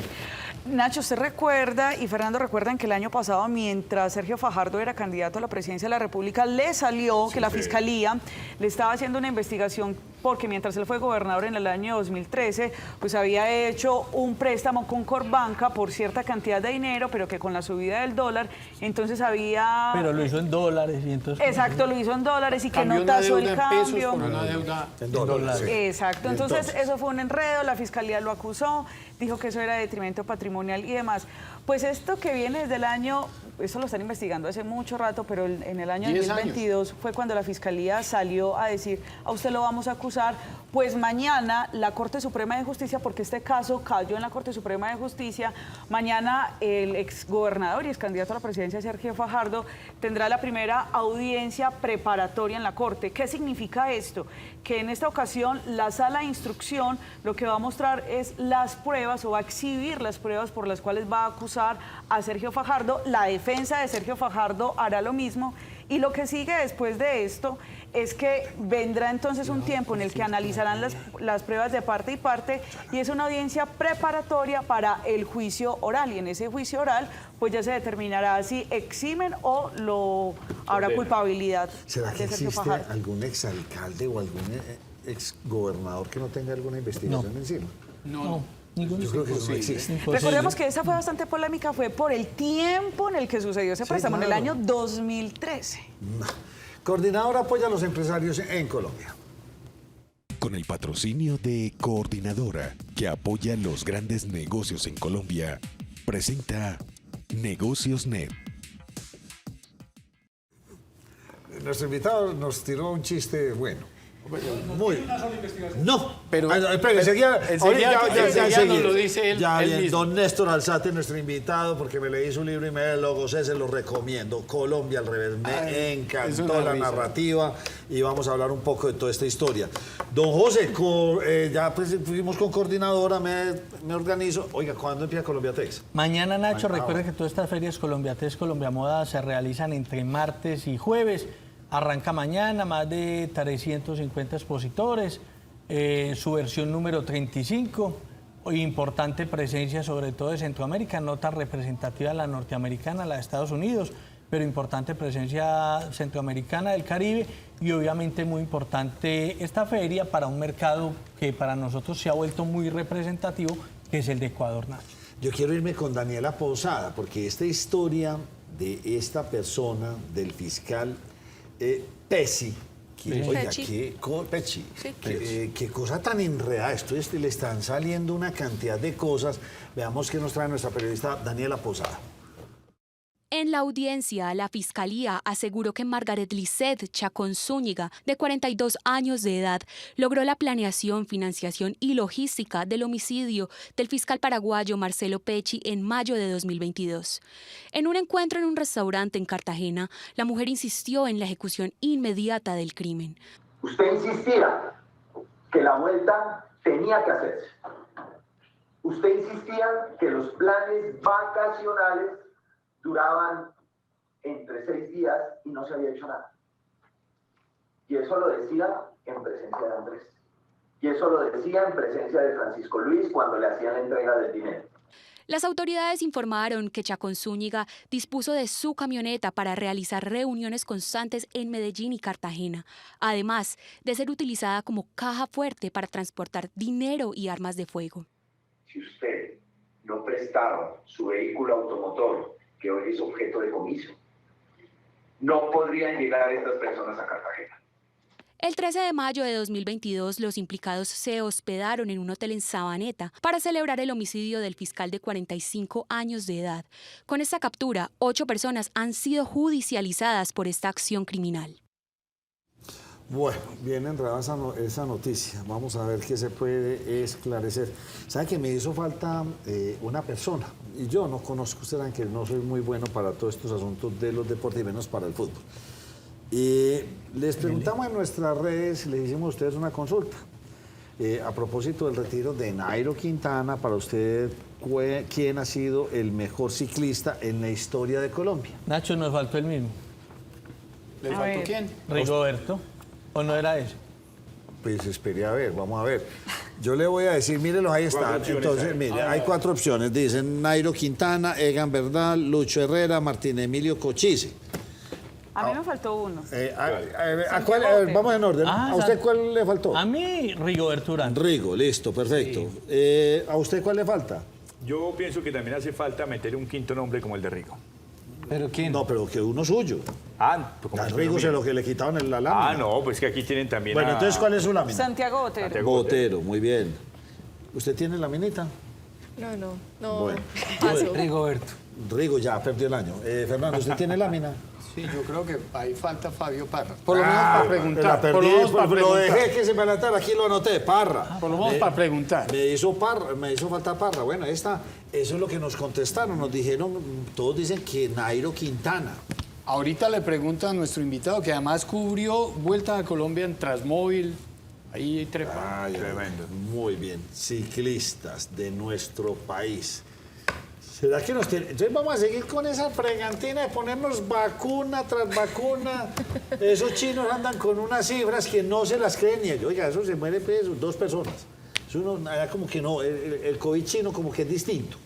Nacho, usted recuerda, y Fernando recuerdan que el año pasado, mientras Sergio Fajardo era candidato a la presidencia de la República, le salió que la Fiscalía le estaba haciendo una investigación porque mientras él fue gobernador en el año 2013, pues había hecho un préstamo con Corbanca por cierta cantidad de dinero, pero que con la subida del dólar, entonces había... Pero lo hizo en dólares y entonces... Exacto, lo hizo en dólares y que Cambió no una tasó el deuda en pesos cambio. por una deuda En dólares. Sí. Exacto, Y entonces eso fue un enredo, la Fiscalía lo acusó, dijo que eso era detrimento patrimonial y demás. Pues esto que viene desde el año, eso lo están investigando hace mucho rato, pero en el año 10 2022 fue cuando la Fiscalía salió a decir, a usted lo vamos a acusar, pues mañana la Corte Suprema de Justicia, porque este caso cayó en la Corte Suprema de Justicia, mañana el exgobernador y ex candidato a la presidencia Sergio Fajardo tendrá la primera audiencia preparatoria en la Corte. ¿Qué significa esto? Que en esta ocasión la sala de instrucción lo que va a mostrar es las pruebas o va a exhibir las pruebas por las cuales va a acusar a Sergio Fajardo. La defensa de Sergio Fajardo hará lo mismo y lo que sigue después de esto es que vendrá entonces un tiempo en el que analizarán las pruebas de parte y parte y es una audiencia preparatoria para el juicio oral y en ese juicio oral pues ya se determinará si eximen o habrá culpabilidad ¿Será que de Sergio existe Fajardo. algún exalcalde o algún exgobernador que no tenga alguna investigación encima? No. Ninguno. Yo creo que eso no existe. Recordemos que esa fue bastante polémica, fue por el tiempo en el que sucedió ese préstamo, en el claro. año 2013. Coordinador apoya a los empresarios en Colombia. Con el patrocinio de Coordinadora, que apoya los grandes negocios en Colombia, presenta Negocios Net. Nuestro invitado nos tiró un chiste bueno. Muy. No, Pero- espere, enseguida enseguida nos lo dice él bien, mismo. don Néstor Alzate, nuestro invitado, porque me leí su libro y me lo gocé, se lo recomiendo. Colombia al revés, me es encantó una la risa. narrativa y vamos a hablar un poco de toda esta historia. Don José, ya pues fuimos con coordinadora, me organizo. Oiga, ¿cuándo empieza Colombia Tex? Mañana, Nacho, Mañana, recuerde que todas estas ferias Colombiates, Colombia Moda se realizan entre martes y jueves. Arranca mañana, más de 350 expositores, su versión número 35, importante presencia sobre todo de Centroamérica, no tan representativa la norteamericana, la de Estados Unidos, pero importante presencia centroamericana del Caribe y obviamente muy importante esta feria para un mercado que para nosotros se ha vuelto muy representativo, que es el de Ecuador, Nacho. Yo quiero irme con Daniela Posada, porque esta historia de esta persona, del fiscal Pesci, oiga, Pecci. Pecci, Sí. qué cosa tan enredada. Le están saliendo una cantidad de cosas. Veamos qué nos trae nuestra periodista Daniela Posada. En la audiencia, la Fiscalía aseguró que Margaret Lisset Chacón Zúñiga, de 42 años de edad, logró la planeación, financiación y logística del homicidio del fiscal paraguayo Marcelo Pecci en mayo de 2022. En un encuentro en un restaurante en Cartagena, la mujer insistió en la ejecución inmediata del crimen. Usted insistía que la vuelta tenía que hacerse. Usted insistía que los planes vacacionales duraban entre 6 días y no se había hecho nada. Y eso lo decía en presencia de Andrés. Y eso lo decía en presencia de Francisco Luis cuando le hacían la entrega del dinero. Las autoridades informaron que Chacón Zúñiga dispuso de su camioneta para realizar reuniones constantes en Medellín y Cartagena, además de ser utilizada como caja fuerte para transportar dinero y armas de fuego. Si usted no prestaba su vehículo automotor, que hoy es objeto de comiso, no podrían llegar estas personas a Cartagena. El 13 de mayo de 2022, los implicados se hospedaron en un hotel en Sabaneta para celebrar el homicidio del fiscal de 45 años de edad. Con esta captura, 8 personas han sido judicializadas por esta acción criminal. Bueno, bien enredada esa noticia. Vamos a ver qué se puede esclarecer. ¿Saben que me hizo falta una persona? Y yo no conozco, ustedes saben que no soy muy bueno para todos estos asuntos de los deportes y menos para el fútbol. Y les preguntamos en nuestras redes, les hicimos a ustedes una consulta. A propósito del retiro de Nairo Quintana, para usted, ¿quién ha sido el mejor ciclista en la historia de Colombia? Nacho, nos faltó el mismo. ¿Le faltó quién? Rigoberto. ¿O no era ese? Pues espere a ver, vamos a ver. Yo le voy a decir, mírenlos, ahí están. Entonces, mire, hay 4 opciones. Dicen Nairo Quintana, Egan Bernal, Lucho Herrera, Martín Emilio Cochise. A mí me faltó uno. Vamos en orden. ¿A usted cuál le faltó? A mí, Rigoberto Urán. Rigo, listo, perfecto. ¿A usted cuál le falta? Yo pienso que también hace falta meter un quinto nombre como el de Rigo. ¿Pero quién? No, pero que uno suyo. Pues A Rigo se lo que le quitaron en la lámina. no, pues que aquí tienen también Bueno, entonces, ¿cuál es su lámina? Santiago Botero. Botero, muy bien. ¿Usted tiene laminita? No. Bueno. Paso. Rigoberto. Rigo ya perdió el año. Fernando, ¿usted tiene lámina? Sí, yo creo que ahí falta Fabio Parra. Por lo menos para preguntar. La perdí, por lo menos para lo preguntar. dejé que se me adelantara, aquí lo anoté, Parra. Por lo menos para preguntar. Me hizo falta Parra. Bueno, eso es lo que nos contestaron. Nos dijeron, todos dicen que Nairo Quintana. Ahorita le pregunto a nuestro invitado, que además cubrió Vuelta a Colombia en Transmóvil. Ahí trepa. Tremendo. Muy bien. Ciclistas de nuestro país. ¿Será que nos tiene? Entonces vamos a seguir con esa fregantina de ponernos vacuna tras vacuna. Esos chinos andan con unas cifras que no se las creen ni ellos. Oiga, eso se muere pues, 2 personas. Eso allá como que no, el COVID chino como que es distinto.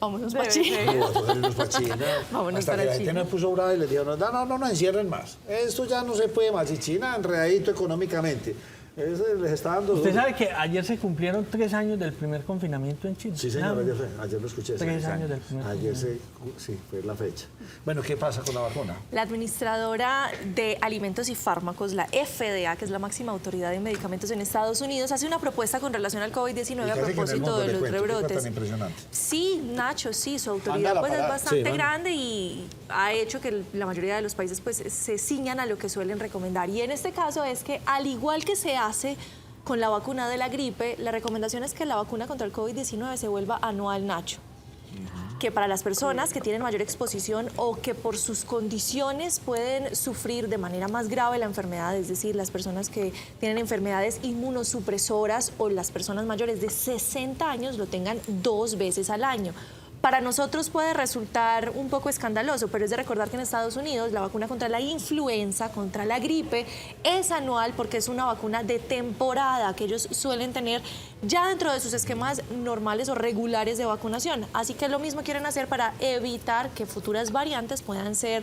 Vámonos para China. Vámonos para China. Vámonos Hasta para que la gente China. no puso brava y les dijo, no encierren más. Esto ya no se puede más. Y China enredadito económicamente. Eso les está dando... ¿Usted sabe que ayer se cumplieron 3 años del primer confinamiento en China? Sí, señor, ayer lo escuché. 3 años del primer Ayer sí, fue la fecha. Bueno, ¿qué pasa con la vacuna? La administradora de Alimentos y Fármacos, la FDA, que es la máxima autoridad de medicamentos en Estados Unidos, hace una propuesta con relación al COVID-19 a propósito de los rebrotes. Tan impresionante. Sí, Nacho, sí, su autoridad pues, es bastante grande y ha hecho que la mayoría de los países pues, se ciñan a lo que suelen recomendar. Y en este caso es que, al igual que se hace con la vacuna de la gripe, la recomendación es que la vacuna contra el COVID-19 se vuelva anual, Nacho. Que para las personas que tienen mayor exposición o que por sus condiciones pueden sufrir de manera más grave la enfermedad, es decir, las personas que tienen enfermedades inmunosupresoras o las personas mayores de 60 años lo tengan 2 veces al año. Para nosotros puede resultar un poco escandaloso, pero es de recordar que en Estados Unidos la vacuna contra la influenza, contra la gripe, es anual porque es una vacuna de temporada que ellos suelen tener ya dentro de sus esquemas normales o regulares de vacunación. Así que lo mismo quieren hacer para evitar que futuras variantes puedan ser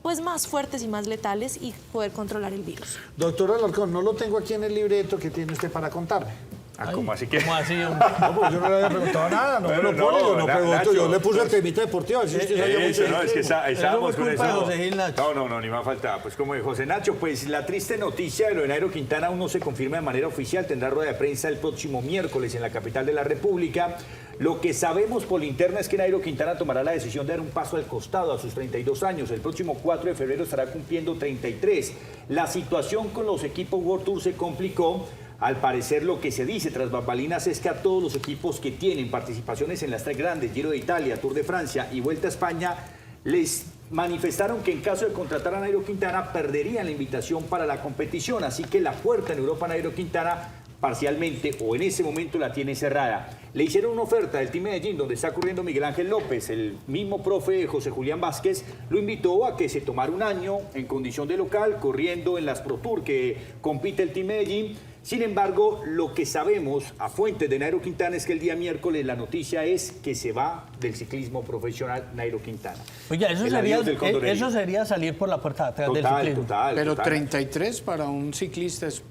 pues más fuertes y más letales y poder controlar el virus. Doctor Alarcón, no lo tengo aquí en el libreto que tiene usted para contarme. ¿Cómo así que? ¿Cómo así, hombre? No, pues yo no le había preguntado nada, no me lo pone, yo no pregunto, Nacho, yo le puse el temita deportivo. Si usted sabía mucho Eso, no, es que estábamos con culpa de eso. José Gil Nacho. No, ni más faltaba. Pues como de José Nacho, pues la triste noticia de lo de Nairo Quintana aún no se confirma de manera oficial. Tendrá rueda de prensa el próximo miércoles en la capital de la República. Lo que sabemos por linterna es que Nairo Quintana tomará la decisión de dar un paso al costado a sus 32 años. El próximo 4 de febrero estará cumpliendo 33. La situación con los equipos World Tour se complicó. Al parecer, lo que se dice tras bambalinas es que a todos los equipos que tienen participaciones en las 3 grandes, Giro de Italia, Tour de Francia y Vuelta a España, les manifestaron que en caso de contratar a Nairo Quintana perderían la invitación para la competición. Así que la puerta en Europa a Nairo Quintana parcialmente o en ese momento la tiene cerrada. Le hicieron una oferta del Team Medellín, donde está corriendo Miguel Ángel López. El mismo profe José Julián Vázquez lo invitó a que se tomara un año en condición de local, corriendo en las Pro Tour que compite el Team Medellín. Sin embargo, lo que sabemos a fuentes de Nairo Quintana es que el día miércoles la noticia es que se va del ciclismo profesional Nairo Quintana. Oiga, eso sería salir por la puerta de atrás del ciclismo. Pero 33 para un ciclista es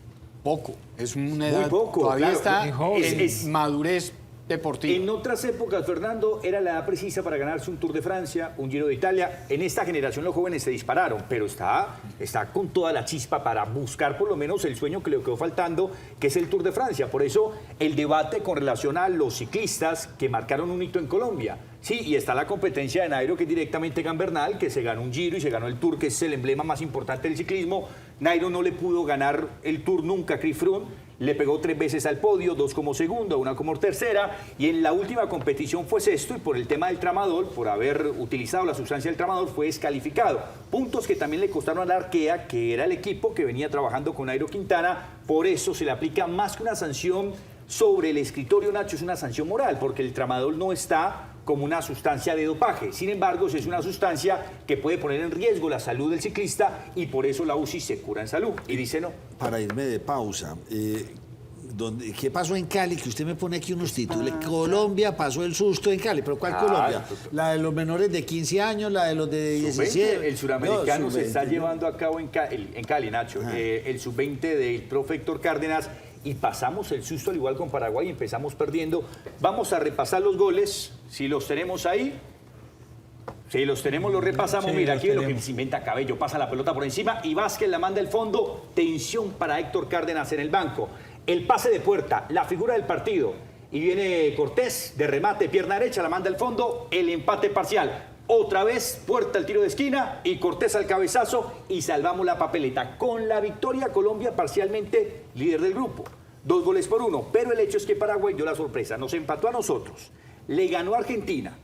poco, es una edad Muy poco, todavía claro, está muy joven. en madurez deportiva. En otras épocas, Fernando, era la edad precisa para ganarse un Tour de Francia, un Giro de Italia. En esta generación los jóvenes se dispararon, pero está con toda la chispa para buscar por lo menos el sueño que le quedó faltando, que es el Tour de Francia. Por eso el debate con relación a los ciclistas que marcaron un hito en Colombia. Sí, y está la competencia de Nairo, que es directamente Gambernal, que se ganó un Giro y se ganó el Tour, que es el emblema más importante del ciclismo. Nairo no le pudo ganar el Tour nunca a Chris Froome. Le pegó 3 veces al podio, 2 como segunda, 1 como tercera, y en la última competición fue sexto, y por el tema del tramadol, por haber utilizado la sustancia del tramadol, fue descalificado. Puntos que también le costaron a la Arkea, que era el equipo que venía trabajando con Nairo Quintana. Por eso se le aplica más que una sanción sobre el escritorio, Nacho, es una sanción moral, porque el tramadol no está como una sustancia de dopaje. Sin embargo, es una sustancia que puede poner en riesgo la salud del ciclista, y por eso la UCI se cura en salud. Y dice no. Para irme de pausa, ¿qué pasó en Cali? Que usted me pone aquí unos títulos. Colombia pasó el susto en Cali. ¿Pero cuál Colombia? ¿La de los menores de 15 años? ¿La de los de 17? El suramericano No, se está sub-20, llevando a cabo en Cali, Nacho. El sub-20 del profe Héctor Cárdenas. Y pasamos el susto al igual con Paraguay, empezamos perdiendo. Vamos a repasar los goles, si los tenemos ahí. Si los tenemos, los repasamos. Sí, mira, los aquí es lo tenemos. que se inventa Cabello, pasa la pelota por encima y Vázquez la manda al fondo. Tensión para Héctor Cárdenas en el banco. El pase de puerta, la figura del partido. Y viene Cortés de remate, pierna derecha, la manda al fondo. El empate parcial. Otra vez, Puerta al tiro de esquina y Cortés al cabezazo y salvamos la papeleta. Con la victoria, Colombia parcialmente líder del grupo. 2-1, pero el hecho es que Paraguay dio la sorpresa. Nos empató a nosotros, le ganó a Argentina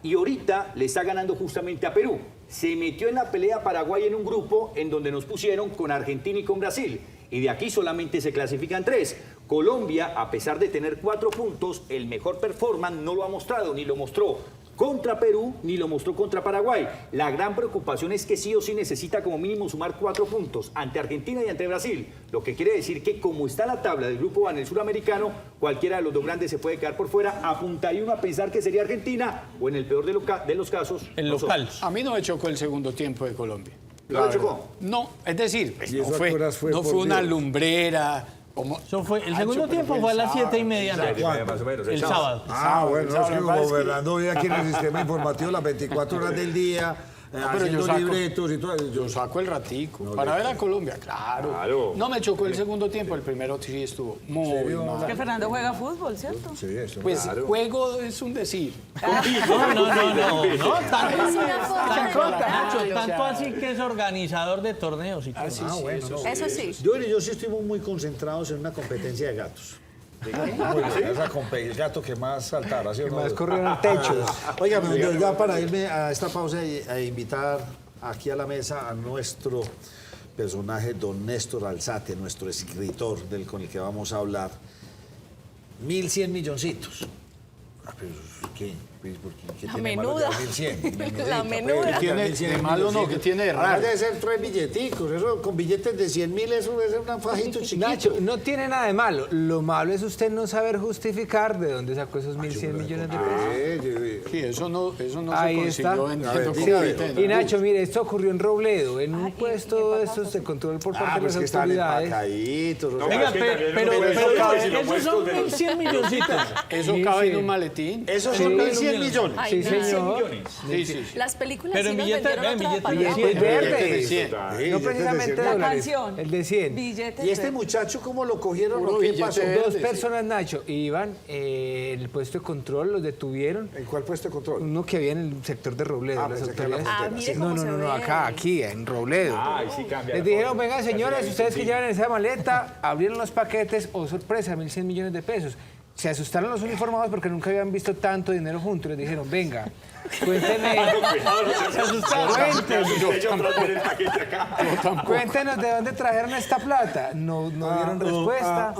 y ahorita le está ganando justamente a Perú. Se metió en la pelea Paraguay en un grupo en donde nos pusieron con Argentina y con Brasil. Y de aquí solamente se clasifican 3. Colombia, a pesar de tener 4 puntos, el mejor performance no lo ha mostrado, ni lo mostró contra Perú, ni lo mostró contra Paraguay. La gran preocupación es que sí o sí necesita como mínimo sumar 4 puntos ante Argentina y ante Brasil. Lo que quiere decir que como está la tabla del grupo A en el suramericano, cualquiera de los dos grandes se puede quedar por fuera. Apuntaría uno a pensar que sería Argentina o en el peor de los casos, El nosotros. local. A mí no me chocó el segundo tiempo de Colombia. ¿No lo chocó? No, es decir, ¿Y no eso a fue, qué horas fue, no por fue una Dios? lumbrera. Como, Eso fue, el Ancho, segundo pero tiempo fue a las 7:30. Más o menos, El sábado. Ah, bueno, no, es que lo que pasa es que- gobernando hoy aquí en el sistema informativo las 24 horas del día, pero haciendo yo saco- libretos y todo. Yo saco el ratico para ver a Colombia, claro. No me chocó el segundo tiempo, el primero sí estuvo muy Es que mal. Fernando juega fútbol, ¿cierto? Sí, eso. Pues juego es un decir. No, tanto, Es una forma de Nacho, lograrlo. tanto así que es organizador de torneos y todo. Eso sí. Yo sí estuvimos muy concentrados en una competencia de gatos. Muy buena, esa el gato que más saltara, ¿sí o no? Más corrieron techos. Óigame, yo ya para irme a esta pausa y a invitar aquí a la mesa a nuestro personaje, don Néstor Alzate, nuestro escritor con el que vamos a hablar. 1.100 milloncitos. Ah, pero ¿qué? ¿Qué La tiene malo menuda. de 1.100? La menuda. pues, ¿Qué tiene de malo, no? ¿Qué tiene de raro? Además de ser 3 billeticos, eso con billetes de 100.000, eso es un fajito chiquito. Nacho, no tiene nada de malo. Lo malo es usted no saber justificar de dónde sacó esos 1.100 millones de pesos. Sí, eso no Ahí se está. consiguió A ver, vendiendo diga, comité, Y ¿no? Nacho, mire, esto ocurrió en Robledo, en un Ay, puesto ¿y de qué estos pasó? de control por parte Ah, de pues que las están autoridades. empacaditos. o sea, Venga, es que también pero no puede ser, si lo esos muestro, son pero- 1.100 milloncitos. Eso Sí, cabe sí. en un maletín. Esos son 1.100 millones. Ay, Sí, nada. señor. Sí, sí. Las películas Pero sí nos billetes- vendieron ven, otra billetes de palabra. Verdes. Sí, No precisamente de La dólares. canción. El de 100. Billetes ¿Y este de- muchacho cómo lo cogieron Puro o qué billete pasó? verde. Dos sí. personas, Nacho, iban en el puesto de control, los detuvieron. ¿En cuál puesto de control? Uno que había en el sector de Robledo. Ah, las pensé que en la autoridades. Ah, mire No, cómo no, se no, no, ve. acá, aquí, en Robledo. Ay, sí cambia. Les la dijeron, forma. venga, señores, Sí, ustedes que sí. llevan esa maleta, abrieron los paquetes, oh sorpresa, 1.100 millones de pesos. Se asustaron los uniformados porque nunca habían visto tanto dinero juntos. Les dijeron, venga, cuéntenme, cuéntenos de dónde trajeron esta plata. No dieron respuesta.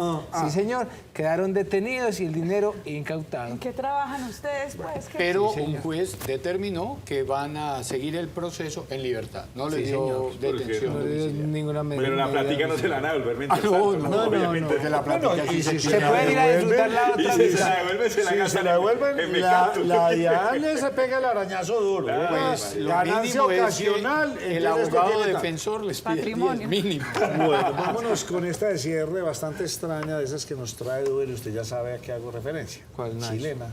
Sí, señor, quedaron detenidos y el dinero incautado. ¿En qué trabajan ustedes, pues? ¿Qué- Pero un juez determinó que van a seguir el proceso en libertad. No le dio detención. No dio ninguna medida. Pero la plática no se la van a devolver mientras No, tanto, no, obviamente. porque la plática sí se Se pueden ir a disfrutar la la otra Sí, mitad. Si se la devuelven, la Diane se pega el arañazo duro. Pues, lo Ganancia mínimo es que ocasional. el entonces esto abogado tiene defensor les pide 10 Patrimonio. mínimo. Bueno, vámonos con esta de cierre bastante extraña, de esas que nos trae Duel. Usted ya sabe a qué hago referencia. ¿Cuál, Nacho? Chilena.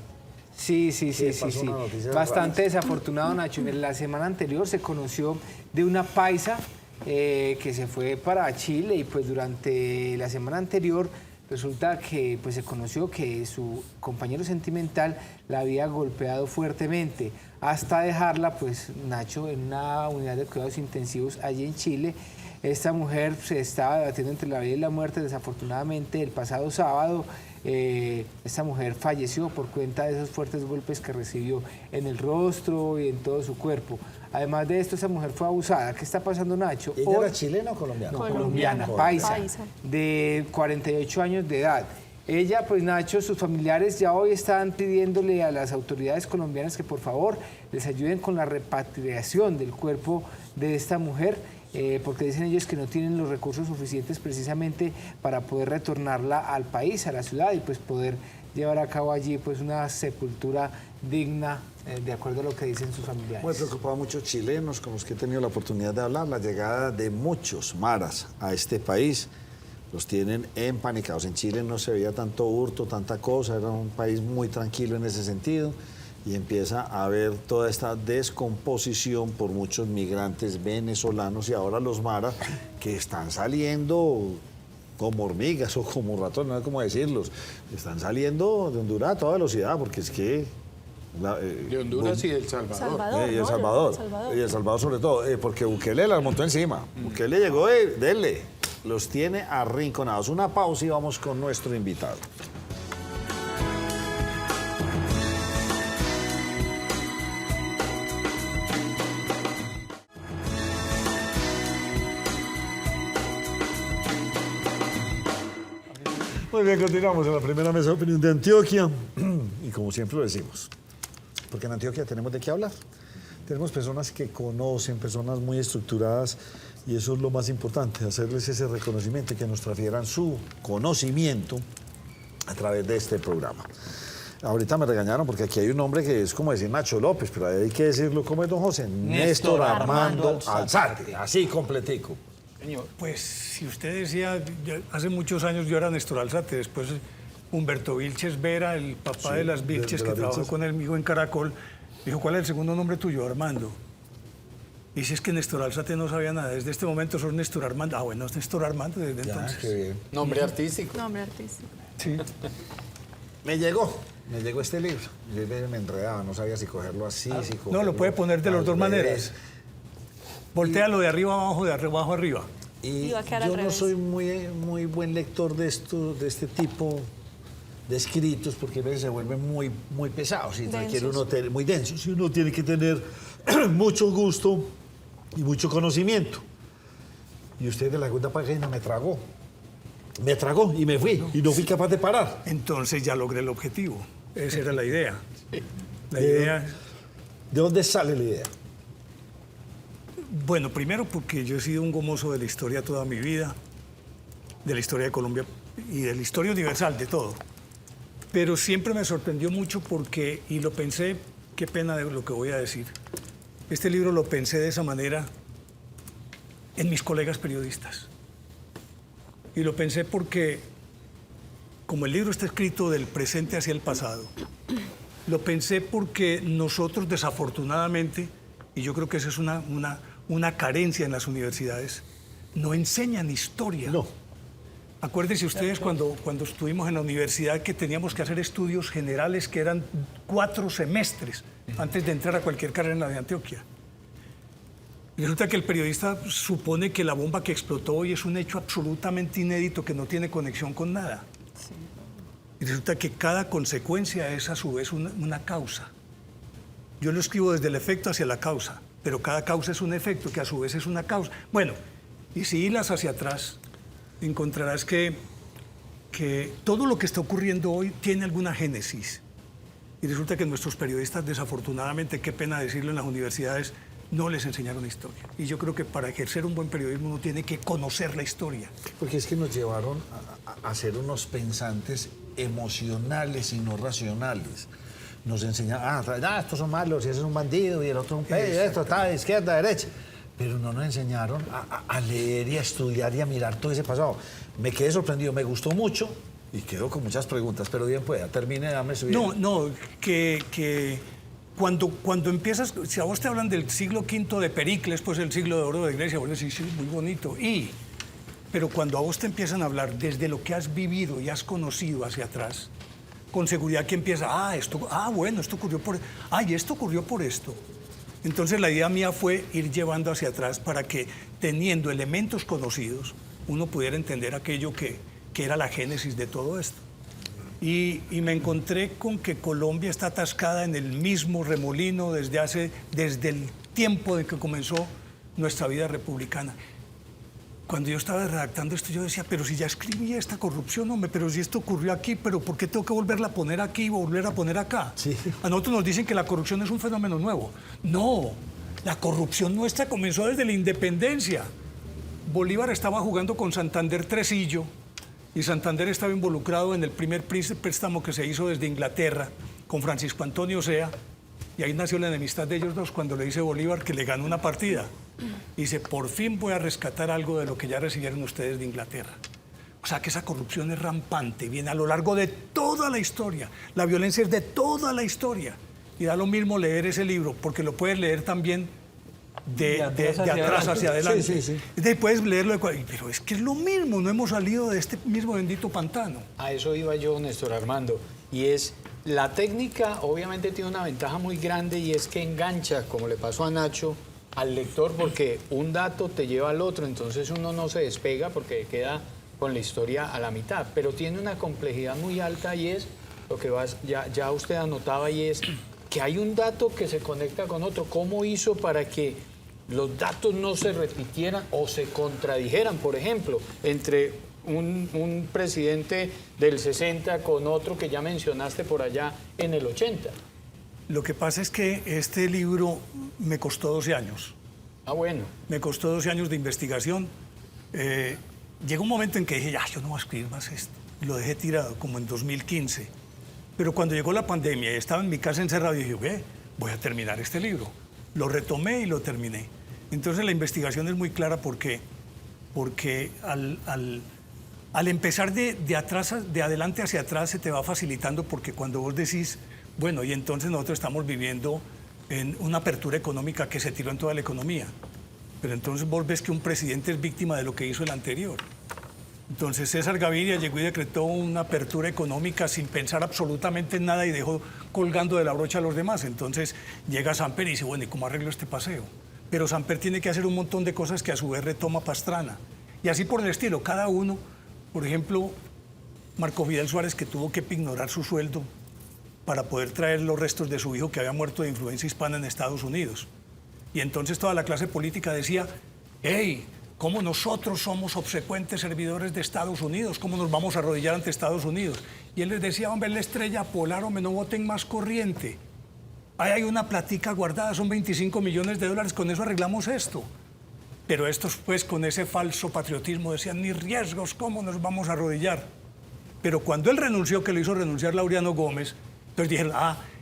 Sí. pasó una noticia Bastante rara. desafortunado, Nacho. En la semana anterior se conoció de una paisa que se fue para Chile y pues durante la semana anterior resulta que pues se conoció que su compañero sentimental la había golpeado fuertemente hasta dejarla pues, Nacho, en una unidad de cuidados intensivos allí en Chile. Esta mujer se estaba debatiendo entre la vida y la muerte. Desafortunadamente, el pasado sábado, esta mujer falleció por cuenta de esos fuertes golpes que recibió en el rostro y en todo su cuerpo. Además de esto, esa mujer fue abusada. ¿Qué está pasando, Nacho? ¿Ella Hoy- era chilena o colombiana? no, colombiana, paisa, de 48 años de edad. Ella, pues Nacho, sus familiares ya hoy están pidiéndole a las autoridades colombianas que por favor les ayuden con la repatriación del cuerpo de esta mujer, porque dicen ellos que no tienen los recursos suficientes precisamente para poder retornarla al país, a la ciudad, y pues poder llevar a cabo allí pues una sepultura digna, de acuerdo a lo que dicen sus familiares. Me preocupaba a muchos chilenos con los que he tenido la oportunidad de hablar. La llegada de muchos maras a este país los tienen empanicados. En Chile no se veía tanto hurto, tanta cosa, era un país muy tranquilo en ese sentido y empieza a haber toda esta descomposición por muchos migrantes venezolanos y ahora los maras que están saliendo como hormigas o como ratones, no sé cómo decirlos, están saliendo de Honduras a toda velocidad porque es que... De Honduras y de El Salvador. Salvador, Y El ¿no? Salvador. Salvador. Y El Salvador sobre todo, porque Bukele las montó encima. Bukele llegó, dele, los tiene arrinconados. Una pausa y vamos con nuestro invitado. Muy bien, continuamos en la primera mesa de opinión de Antioquia. Y como siempre lo decimos, porque en Antioquia tenemos de qué hablar. Tenemos personas que conocen, personas muy estructuradas, y eso es lo más importante, hacerles ese reconocimiento y que nos transfieran su conocimiento a través de este programa. Ahorita me regañaron porque aquí hay un hombre que es como decir Nacho López, pero hay que decirlo como es don José, Néstor Armando Alzate, así completico. Señor, pues si usted decía, hace muchos años yo era Néstor Alzate, después Humberto Vilches Vera, el papá de las Vilches, de que las trabajó Vilches. con él en Caracol, dijo, ¿cuál es el segundo nombre tuyo? Armando. Y si es que Néstor Alzate no sabía nada, desde este momento sos Néstor Armando. Ah, bueno, es Néstor Armando desde entonces. Qué bien. Nombre artístico. Nombre artístico. Sí. Me llegó este libro. Yo me enredaba, no sabía si cogerlo así, si cogerlo No, lo puede poner de las al dos revés. maneras. Voltéalo de arriba abajo, de abajo arriba. Y Iba a quedar al yo no revés. soy muy buen lector de este tipo de escritos porque a veces se vuelven muy pesados y requiere uno tener, muy densos y uno tiene que tener mucho gusto y mucho conocimiento. Y usted de la segunda página me tragó y me fui y no fui capaz de parar. Entonces ya logré el objetivo. Esa era la idea. La idea... ¿De dónde sale la idea? Bueno, primero porque yo he sido un gomoso de la historia toda mi vida, de la historia de Colombia y de la historia universal, de todo. Pero siempre me sorprendió mucho porque, y lo pensé, qué pena de lo que voy a decir, este libro lo pensé de esa manera en mis colegas periodistas. Y lo pensé porque, como el libro está escrito del presente hacia el pasado, lo pensé porque nosotros desafortunadamente, y yo creo que esa es una carencia en las universidades, no enseñan historia. No. Acuérdense ustedes cuando estuvimos en la universidad que teníamos que hacer estudios generales que eran 4 semestres antes de entrar a cualquier carrera en la de Antioquia. Y resulta que el periodista supone que la bomba que explotó hoy es un hecho absolutamente inédito que no tiene conexión con nada. Y resulta que cada consecuencia es a su vez una causa. Yo lo escribo desde el efecto hacia la causa, pero cada causa es un efecto que a su vez es una causa. Bueno, y si hilas hacia atrás, encontrarás que todo lo que está ocurriendo hoy tiene alguna génesis. Y resulta que nuestros periodistas, desafortunadamente, qué pena decirlo, en las universidades no les enseñaron historia. Y yo creo que para ejercer un buen periodismo uno tiene que conocer la historia. Porque es que nos llevaron a ser unos pensantes emocionales y no racionales. Nos enseñaban, estos son malos, y ese es un bandido, y el otro un pez, y esto está de izquierda, derecha. Pero no nos enseñaron a leer y a estudiar y a mirar todo ese pasado. Me quedé sorprendido, me gustó mucho y quedo con muchas preguntas, pero bien pueda, termine, dame su idea. No, que cuando empiezas, si a vos te hablan del siglo V de Pericles, pues el siglo de oro de Grecia, vos decís, sí, muy bonito. Pero cuando a vos te empiezan a hablar desde lo que has vivido y has conocido hacia atrás, con seguridad que empieza, bueno, esto ocurrió esto ocurrió por esto. Entonces la idea mía fue ir llevando hacia atrás para que, teniendo elementos conocidos, uno pudiera entender aquello que era la génesis de todo esto. Y me encontré con que Colombia está atascada en el mismo remolino desde el tiempo de que comenzó nuestra vida republicana. Cuando yo estaba redactando esto, yo decía, pero si ya escribí esta corrupción, hombre, pero si esto ocurrió aquí, pero ¿por qué tengo que volverla a poner aquí y volver a poner acá? Sí. A nosotros nos dicen que la corrupción es un fenómeno nuevo. No, la corrupción nuestra comenzó desde la independencia. Bolívar estaba jugando con Santander Tresillo y Santander estaba involucrado en el primer préstamo que se hizo desde Inglaterra con Francisco Antonio Sea, y ahí nació la enemistad de ellos dos cuando le dice Bolívar que le ganó una partida. Y dice, por fin voy a rescatar algo de lo que ya recibieron ustedes de Inglaterra. O sea que esa corrupción es rampante, viene a lo largo de toda la historia. La violencia es de toda la historia. Y da lo mismo leer ese libro, porque lo puedes leer también de atrás hacia adelante. Sí. Y puedes leerlo pero es que es lo mismo, no hemos salido de este mismo bendito pantano. A eso iba yo, Néstor Armando, y es, la técnica obviamente tiene una ventaja muy grande y es que engancha, como le pasó a Nacho, al lector, porque un dato te lleva al otro, entonces uno no se despega porque queda con la historia a la mitad, pero tiene una complejidad muy alta y es lo que ya usted anotaba, y es que hay un dato que se conecta con otro. ¿Cómo hizo para que los datos no se repitieran o se contradijeran, por ejemplo, entre un presidente del 60 con otro que ya mencionaste por allá en el 80? Lo que pasa es que este libro me costó 12 años. Ah, bueno. Me costó 12 años de investigación. Llegó un momento en que dije, yo no voy a escribir más esto. Lo dejé tirado, como en 2015. Pero cuando llegó la pandemia y estaba en mi casa encerrado, dije, voy a terminar este libro. Lo retomé y lo terminé. Entonces la investigación es muy clara porque al empezar de adelante hacia atrás se te va facilitando, porque cuando vos decís, bueno, y entonces nosotros estamos viviendo en una apertura económica que se tiró en toda la economía. Pero entonces vos ves que un presidente es víctima de lo que hizo el anterior. Entonces César Gaviria llegó y decretó una apertura económica sin pensar absolutamente en nada y dejó colgando de la brocha a los demás. Entonces llega Samper y dice, bueno, ¿y cómo arreglo este paseo? Pero Samper tiene que hacer un montón de cosas que a su vez retoma Pastrana. Y así por el estilo, cada uno, por ejemplo, Marco Fidel Suárez, que tuvo que ignorar su sueldo para poder traer los restos de su hijo que había muerto de influencia hispana en Estados Unidos. Y entonces toda la clase política decía, ¿cómo nosotros somos obsecuentes servidores de Estados Unidos? ¿Cómo nos vamos a arrodillar ante Estados Unidos? Y él les decía, hombre, la estrella polar, hombre, no voten más corriente. Ahí hay una platica guardada, son 25 millones de dólares, con eso arreglamos esto. Pero estos, pues, con ese falso patriotismo decían, ni riesgos, ¿cómo nos vamos a arrodillar? Pero cuando él renunció, que lo hizo renunciar Laureano Gómez, entonces dijeron,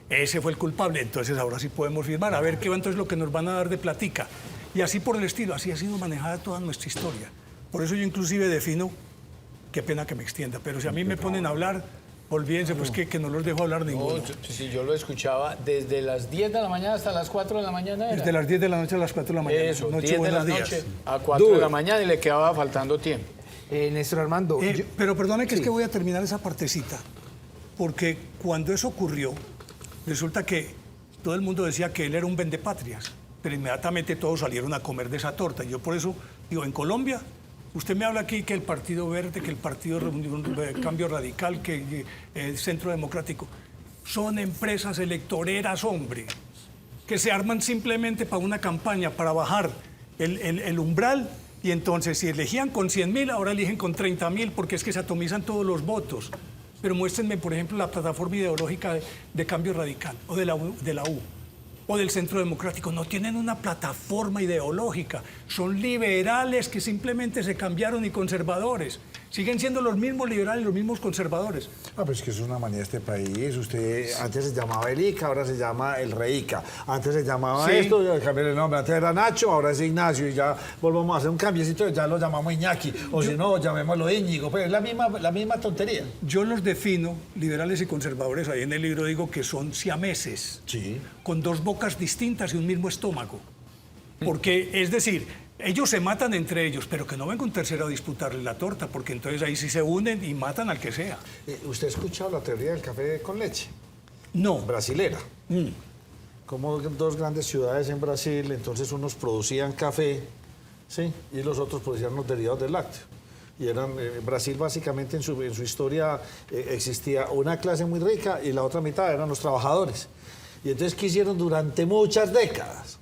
ese fue el culpable, entonces ahora sí podemos firmar, a ver qué va entonces lo que nos van a dar de platica. Y así por el estilo, así ha sido manejada toda nuestra historia. Por eso yo inclusive defino, qué pena que me extienda, pero si a mí me ponen a hablar, olvídense, pues que no los dejo hablar ninguno. Si yo lo escuchaba desde las 10 de la mañana hasta las 4 de la mañana. Desde las 10 de la noche a las 4 de la mañana. Eso, 10 de la noche a 4 de la mañana y le quedaba faltando tiempo. Néstor Armando. Pero perdone que es que voy a terminar esa partecita, porque cuando eso ocurrió, resulta que todo el mundo decía que él era un vendepatrias, pero inmediatamente todos salieron a comer de esa torta. Y yo por eso digo, en Colombia, usted me habla aquí que el Partido Verde, que el Partido Cambio Radical, que el Centro Democrático, son empresas electoreras, hombre, que se arman simplemente para una campaña, para bajar el umbral. Y entonces, si elegían con 100.000, ahora eligen con 30.000, porque es que se atomizan todos los votos. Pero muéstrenme, por ejemplo, la plataforma ideológica de Cambio Radical, o de la U, o del Centro Democrático. No tienen una plataforma ideológica. Son liberales que simplemente se cambiaron y conservadores. Siguen siendo los mismos liberales, los mismos conservadores. Ah, pues que eso es una manía de este país. Usted antes se llamaba el Ica, ahora se llama el Reica. Antes se llamaba esto, ya cambié el nombre. Antes era Nacho, ahora es Ignacio. Y ya volvamos a hacer un cambiecito, ya lo llamamos Iñaki. O si no, llamémoslo Íñigo. Pues es la misma tontería. Yo los defino, liberales y conservadores, ahí en el libro digo que son siameses, Sí. con dos bocas distintas y un mismo estómago. Porque, es decir, ellos se matan entre ellos, pero que no venga un tercero a disputarle la torta, porque entonces ahí sí se unen y matan al que sea. ¿Usted ha escuchado la teoría del café con leche? No. Brasilera. Como dos grandes ciudades en Brasil, entonces unos producían café, ¿sí? Y los otros producían los derivados del lácteo. Y eran, Brasil básicamente en su historia existía una clase muy rica y la otra mitad eran los trabajadores. Y entonces, ¿qué hicieron durante muchas décadas?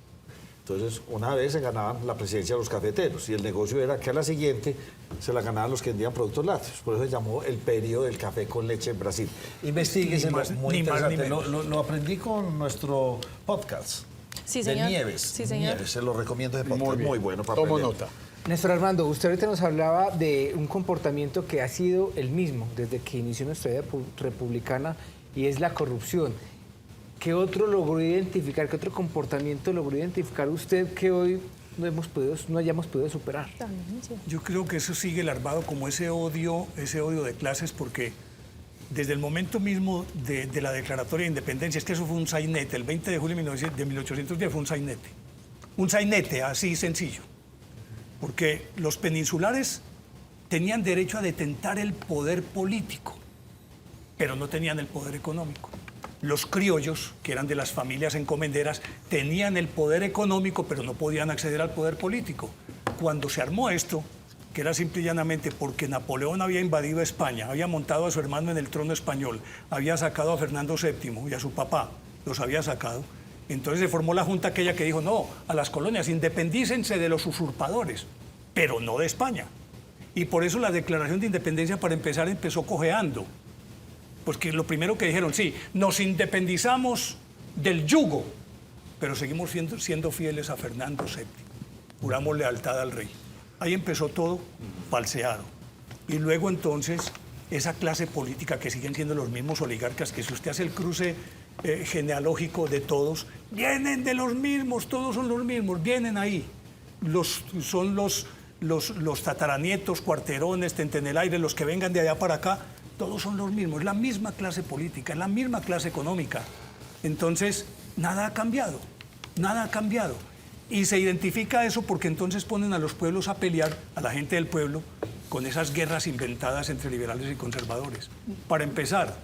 Entonces, una vez se ganaban la presidencia de los cafeteros y el negocio era que a la siguiente se la ganaban los que vendían productos lácteos. Por eso se llamó el periodo del café con leche en Brasil. Investíguese, muy interesante. Lo aprendí con nuestro podcast. Sí, señor. De Nieves. Sí, señor. Nieves, se lo recomiendo ese podcast. Muy bueno para Tomo aprender. nota. Néstor Armando, usted ahorita nos hablaba de un comportamiento que ha sido el mismo desde que inició nuestra vida republicana y es la corrupción. ¿Qué otro logró identificar, qué otro comportamiento logró identificar usted que hoy no hayamos podido superar? Yo creo que eso sigue larvado como ese odio de clases, porque desde el momento mismo de la declaratoria de independencia, es que eso fue un sainete, el 20 de julio de 1810 fue un sainete así sencillo, porque los peninsulares tenían derecho a detentar el poder político, pero no tenían el poder económico. Los criollos, que eran de las familias encomenderas, tenían el poder económico, pero no podían acceder al poder político. Cuando se armó esto, que era simple y llanamente porque Napoleón había invadido España, había montado a su hermano en el trono español, había sacado a Fernando VII y a su papá, los había sacado, entonces se formó la junta aquella que dijo, no, a las colonias, independícense de los usurpadores, pero no de España. Y por eso la declaración de independencia, para empezar, empezó cojeando. Pues que lo primero que dijeron, sí, nos independizamos del yugo, pero seguimos siendo fieles a Fernando VII. Juramos lealtad al rey. Ahí empezó todo falseado. Y luego entonces, esa clase política que siguen siendo los mismos oligarcas, que si usted hace el cruce genealógico de todos, vienen de los mismos, todos son los mismos, vienen ahí. Son los tataranietos, Cuarterones, Tentenelaire, los que vengan de allá para acá, todos son los mismos, es la misma clase política, es la misma clase económica. Entonces, nada ha cambiado, nada ha cambiado. Y se identifica eso porque entonces ponen a los pueblos a pelear, a la gente del pueblo, con esas guerras inventadas entre liberales y conservadores. Para empezar,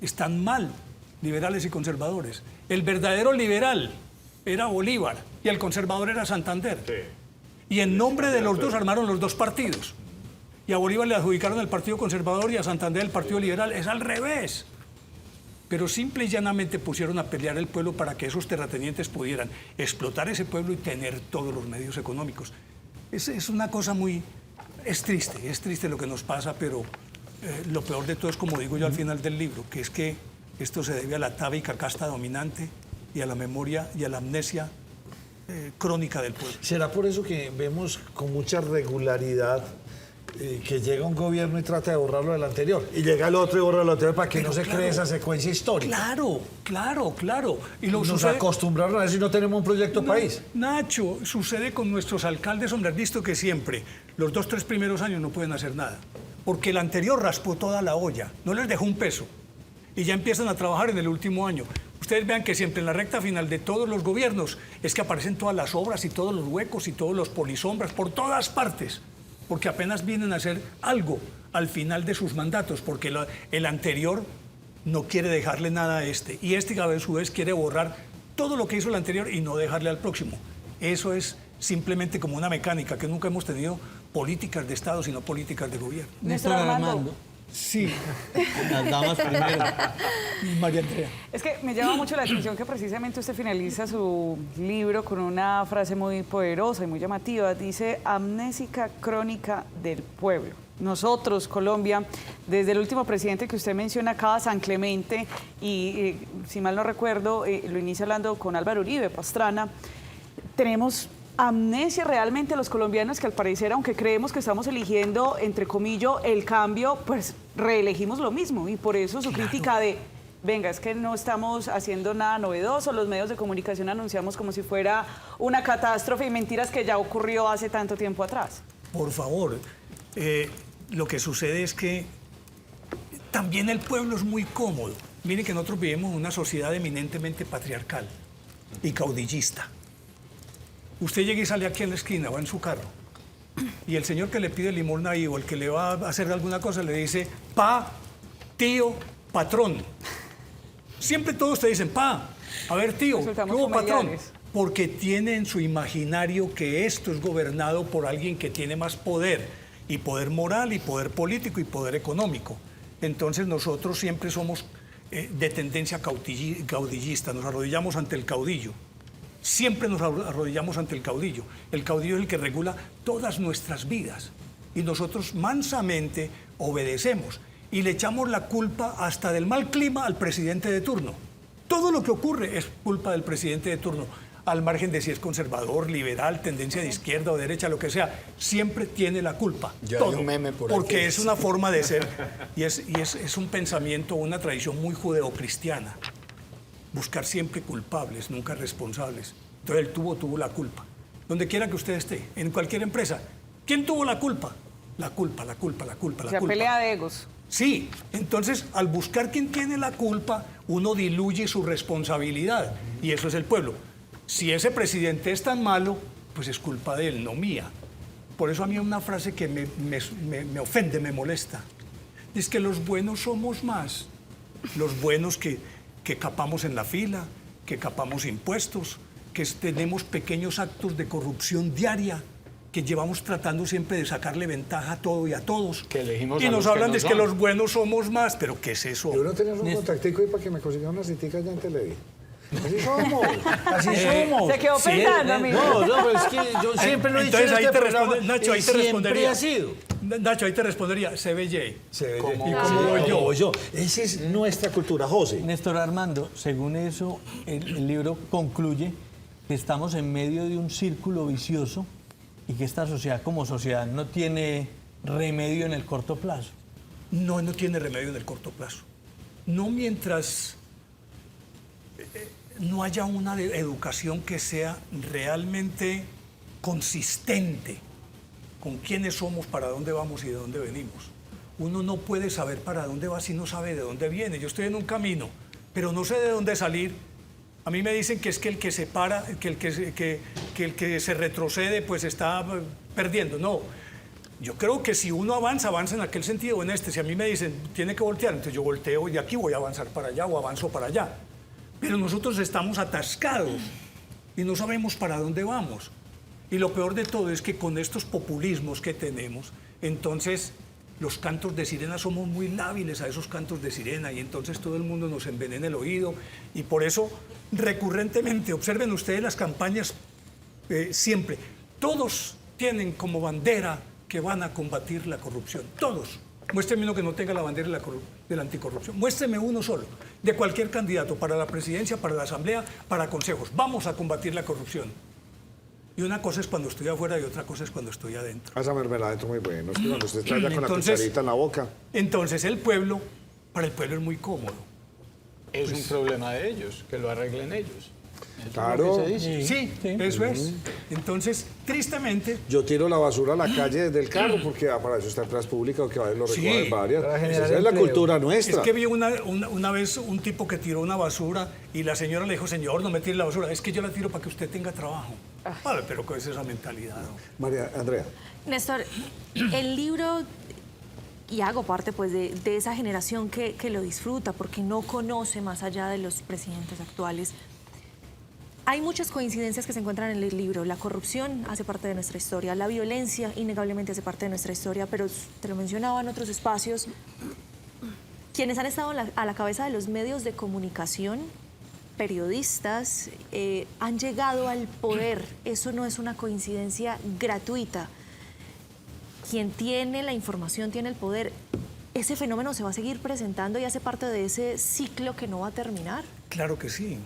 están mal liberales y conservadores. El verdadero liberal era Bolívar y el conservador era Santander. Sí. Y en nombre de los dos armaron los dos partidos. Y a Bolívar le adjudicaron el Partido Conservador y a Santander el Partido Liberal. Es al revés. Pero simple y llanamente pusieron a pelear el pueblo para que esos terratenientes pudieran explotar ese pueblo y tener todos los medios económicos. Es una cosa muy... es triste lo que nos pasa, pero lo peor de todo es, como digo yo al final del libro, que es que esto se debe a la atávica casta dominante y a la memoria y a la amnesia crónica del pueblo. ¿Será por eso que vemos con mucha regularidad que llega un gobierno y trata de borrarlo del anterior, y llega el otro y borra el anterior para que no se cree esa secuencia histórica? Claro. Y nos acostumbraron a eso y no tenemos un proyecto país. Nacho, sucede con nuestros alcaldes, hombre, has visto que siempre, los 2-3 primeros años no pueden hacer nada, porque el anterior raspó toda la olla, no les dejó un peso, y ya empiezan a trabajar en el último año. Ustedes vean que siempre en la recta final de todos los gobiernos es que aparecen todas las obras y todos los huecos y todos los polisombras por todas partes, porque apenas vienen a hacer algo al final de sus mandatos, porque el anterior no quiere dejarle nada a este, y este a su vez quiere borrar todo lo que hizo el anterior y no dejarle al próximo. Eso es simplemente como una mecánica, que nunca hemos tenido políticas de Estado, sino políticas de gobierno. Néstor Armando. Sí, las damas primero. María Andrea. Es que me llama mucho la atención que precisamente usted finaliza su libro con una frase muy poderosa y muy llamativa. Dice, amnésica crónica del pueblo. Nosotros, Colombia, desde el último presidente que usted menciona acá, San Clemente, y si mal no recuerdo, lo inicia hablando con Álvaro Uribe Pastrana, tenemos amnesia realmente a los colombianos que al parecer, aunque creemos que estamos eligiendo, entre comillas, el cambio, pues reelegimos lo mismo. Y por eso su crítica de, venga, es que no estamos haciendo nada novedoso, los medios de comunicación anunciamos como si fuera una catástrofe y mentiras que ya ocurrió hace tanto tiempo atrás. Por favor, lo que sucede es que también el pueblo es muy cómodo. Miren que nosotros vivimos en una sociedad eminentemente patriarcal y caudillista. Usted llega y sale aquí en la esquina, va en su carro, y el señor que le pide limosna ahí o el que le va a hacer alguna cosa le dice, pa, tío, patrón. Siempre todos te dicen, pa, a ver, tío, ¿qué hubo, patrón? Porque tiene en su imaginario que esto es gobernado por alguien que tiene más poder, y poder moral, y poder político, y poder económico. Entonces nosotros siempre somos de tendencia caudillista, nos arrodillamos ante el caudillo. Siempre nos arrodillamos ante el caudillo. El caudillo es el que regula todas nuestras vidas. Y nosotros mansamente obedecemos y le echamos la culpa hasta del mal clima al presidente de turno. Todo lo que ocurre es culpa del presidente de turno, al margen de si es conservador, liberal, tendencia de izquierda o derecha, lo que sea, siempre tiene la culpa. Ya todo, hay un meme por porque aquí. es una forma de ser y es un pensamiento, una tradición muy judeocristiana. Buscar siempre culpables, nunca responsables. Entonces él tuvo la culpa. Donde quiera que usted esté, en cualquier empresa, ¿quién tuvo la culpa? La culpa. O sea, pelea de egos. Sí, entonces al buscar quién tiene la culpa, uno diluye su responsabilidad y eso es el pueblo. Si ese presidente es tan malo, pues es culpa de él, no mía. Por eso a mí hay una frase que me ofende, me molesta. Es que los buenos somos más. Los buenos que capamos en la fila, que capamos impuestos, que tenemos pequeños actos de corrupción diaria, que llevamos tratando siempre de sacarle ventaja a todo y a todos. Que elegimos y a nos los que hablan no de que son. los buenos somos más, pero ¿qué es eso? Yo no tenía un contactico ahí para que me consiga una citica allá en Televi. Así somos, así somos. Se quedó pensando, amigo. No, pero es que yo siempre lo he dicho Entonces en ahí este te programa, responde, Nacho, ahí y te siempre respondería. ha sido. Nacho, ahí te respondería, CBJ. Y como yo. Esa es nuestra cultura, José. Néstor Armando, según eso, el libro concluye que estamos en medio de un círculo vicioso y que esta sociedad como sociedad no tiene remedio en el corto plazo. No tiene remedio en el corto plazo. No mientras no haya una educación que sea realmente consistente con quiénes somos, para dónde vamos y de dónde venimos. Uno no puede saber para dónde va si no sabe de dónde viene. Yo estoy en un camino, pero no sé de dónde salir. A mí me dicen que es que el que se para, que el que se retrocede, pues está perdiendo. No. Yo creo que si uno avanza en aquel sentido o en este. Si a mí me dicen, tiene que voltear, entonces yo volteo y aquí voy a avanzar para allá o avanzo para allá. Pero nosotros estamos atascados y no sabemos para dónde vamos. Y lo peor de todo es que con estos populismos que tenemos, entonces los cantos de sirena somos muy lábiles a esos cantos de sirena y entonces todo el mundo nos envenena el oído y por eso recurrentemente, observen ustedes las campañas siempre, todos tienen como bandera que van a combatir la corrupción, todos. Muéstreme uno que no tenga la bandera de la anticorrupción. Muéstreme uno solo, de cualquier candidato, para la presidencia, para la asamblea, para consejos. Vamos a combatir la corrupción. Y una cosa es cuando estoy afuera y otra cosa es cuando estoy adentro. Esa mermelada es muy buena. Es que cuando usted está allá con la cucharita en la boca. Entonces para el pueblo es muy cómodo. Es un problema de ellos, que lo arreglen ellos. Claro. Sí, eso es. Entonces, tristemente... Yo tiro la basura a la calle desde el carro porque para eso está el Transpúblico, que lo recogen varias. Esa es la cultura nuestra. Es que vi una vez un tipo que tiró una basura y la señora le dijo, señor, no me tire la basura, es que yo la tiro para que usted tenga trabajo. Vale, pero ¿qué es esa mentalidad? ¿No? María Andrea. Néstor, el libro, y hago parte pues de esa generación que lo disfruta porque no conoce más allá de los presidentes actuales. Hay muchas coincidencias que se encuentran en el libro. La corrupción hace parte de nuestra historia, la violencia innegablemente hace parte de nuestra historia, pero te lo mencionaba en otros espacios, quienes han estado a la cabeza de los medios de comunicación, periodistas, han llegado al poder. Eso no es una coincidencia gratuita. Quien tiene la información tiene el poder. ¿Ese fenómeno se va a seguir presentando y hace parte de ese ciclo que no va a terminar? Claro que sí,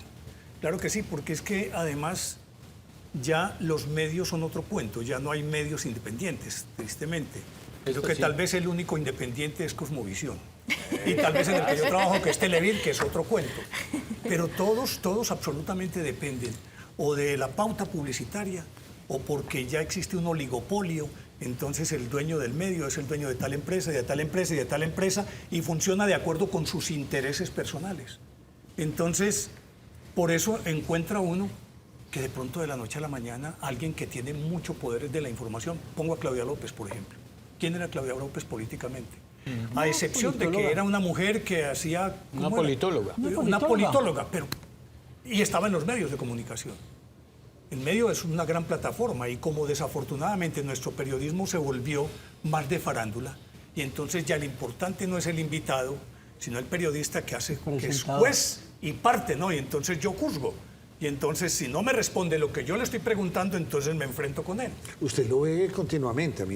porque es que además ya los medios son otro cuento, ya no hay medios independientes, tristemente. Creo que tal vez el único independiente es Cosmovisión. Y tal vez en el que yo trabajo, que es Televir, que es otro cuento. Pero todos absolutamente dependen o de la pauta publicitaria o porque ya existe un oligopolio, entonces el dueño del medio es el dueño de tal empresa, y de tal empresa, y de tal empresa, y funciona de acuerdo con sus intereses personales. Entonces, por eso encuentra uno que de pronto de la noche a la mañana alguien que tiene mucho poder de la información, pongo a Claudia López, por ejemplo. ¿Quién era Claudia López políticamente? A excepción de que era una mujer que hacía... Una politóloga. Una politóloga, pero... Y estaba en los medios de comunicación. El medio es una gran plataforma y como desafortunadamente nuestro periodismo se volvió más de farándula, y entonces ya lo importante no es el invitado, sino el periodista que hace, que es juez y parte, ¿no? Y entonces yo juzgo. Y entonces, si no me responde lo que yo le estoy preguntando, entonces me enfrento con él. Usted lo ve continuamente. A mí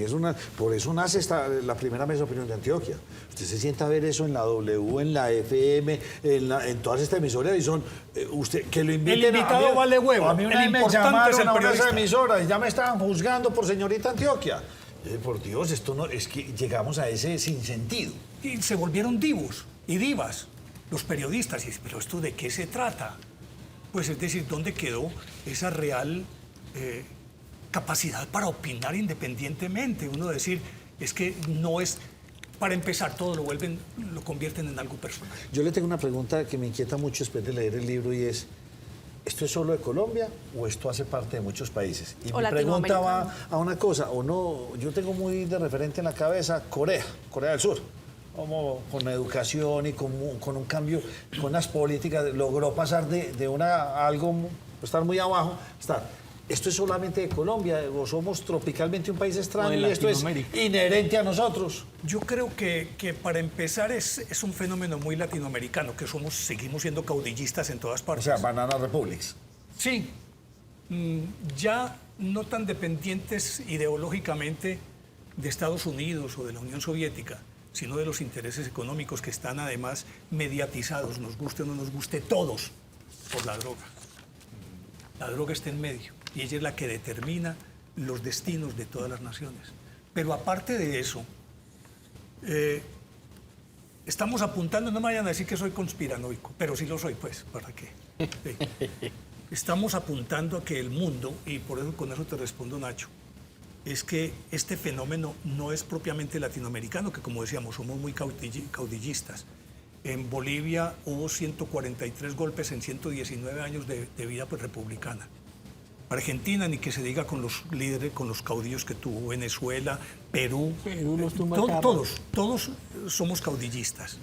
por eso nace la primera mesa de opinión de Antioquia. Usted se sienta a ver eso en la W, en la FM, en todas estas emisoras y son... usted que lo inviten. El invitado vale huevo. A mí una El vez me importante llamaron es el a una periodista. emisora y ya me estaban juzgando por señorita Antioquia. Por Dios, esto no... Es que llegamos a ese sinsentido. Y se volvieron divos y divas los periodistas. Y, ¿pero esto de qué se trata? Pues es decir, ¿dónde quedó esa real capacidad para opinar independientemente? Uno decir, es que no es, para empezar, todo lo convierten en algo personal. Yo le tengo una pregunta que me inquieta mucho después de leer el libro y es, ¿esto es solo de Colombia o esto hace parte de muchos países? Y mi pregunta va a una cosa, o no, yo tengo muy de referente en la cabeza Corea del Sur. Como con educación y con un cambio, con unas políticas, logró pasar de algo, estar muy abajo, ¿Esto es solamente de Colombia o somos tropicalmente un país extraño y esto es inherente a nosotros? Yo creo que para empezar es un fenómeno muy latinoamericano, que seguimos siendo caudillistas en todas partes. O sea, Banana Republics. Sí, ya no tan dependientes ideológicamente de Estados Unidos o de la Unión Soviética, sino de los intereses económicos que están además mediatizados, nos guste o no nos guste, todos por la droga. La droga está en medio y ella es la que determina los destinos de todas las naciones. Pero aparte de eso, estamos apuntando, no me vayan a decir que soy conspiranoico, pero sí lo soy, pues, ¿para qué? Sí. Estamos apuntando a que el mundo, y por eso con eso te respondo, Nacho, es que este fenómeno no es propiamente latinoamericano, que como decíamos, somos muy caudillistas. En Bolivia hubo 143 golpes en 119 años de vida pues, republicana. Argentina, ni que se diga con los líderes, con los caudillos que tuvo, Venezuela, Perú, todos somos caudillistas.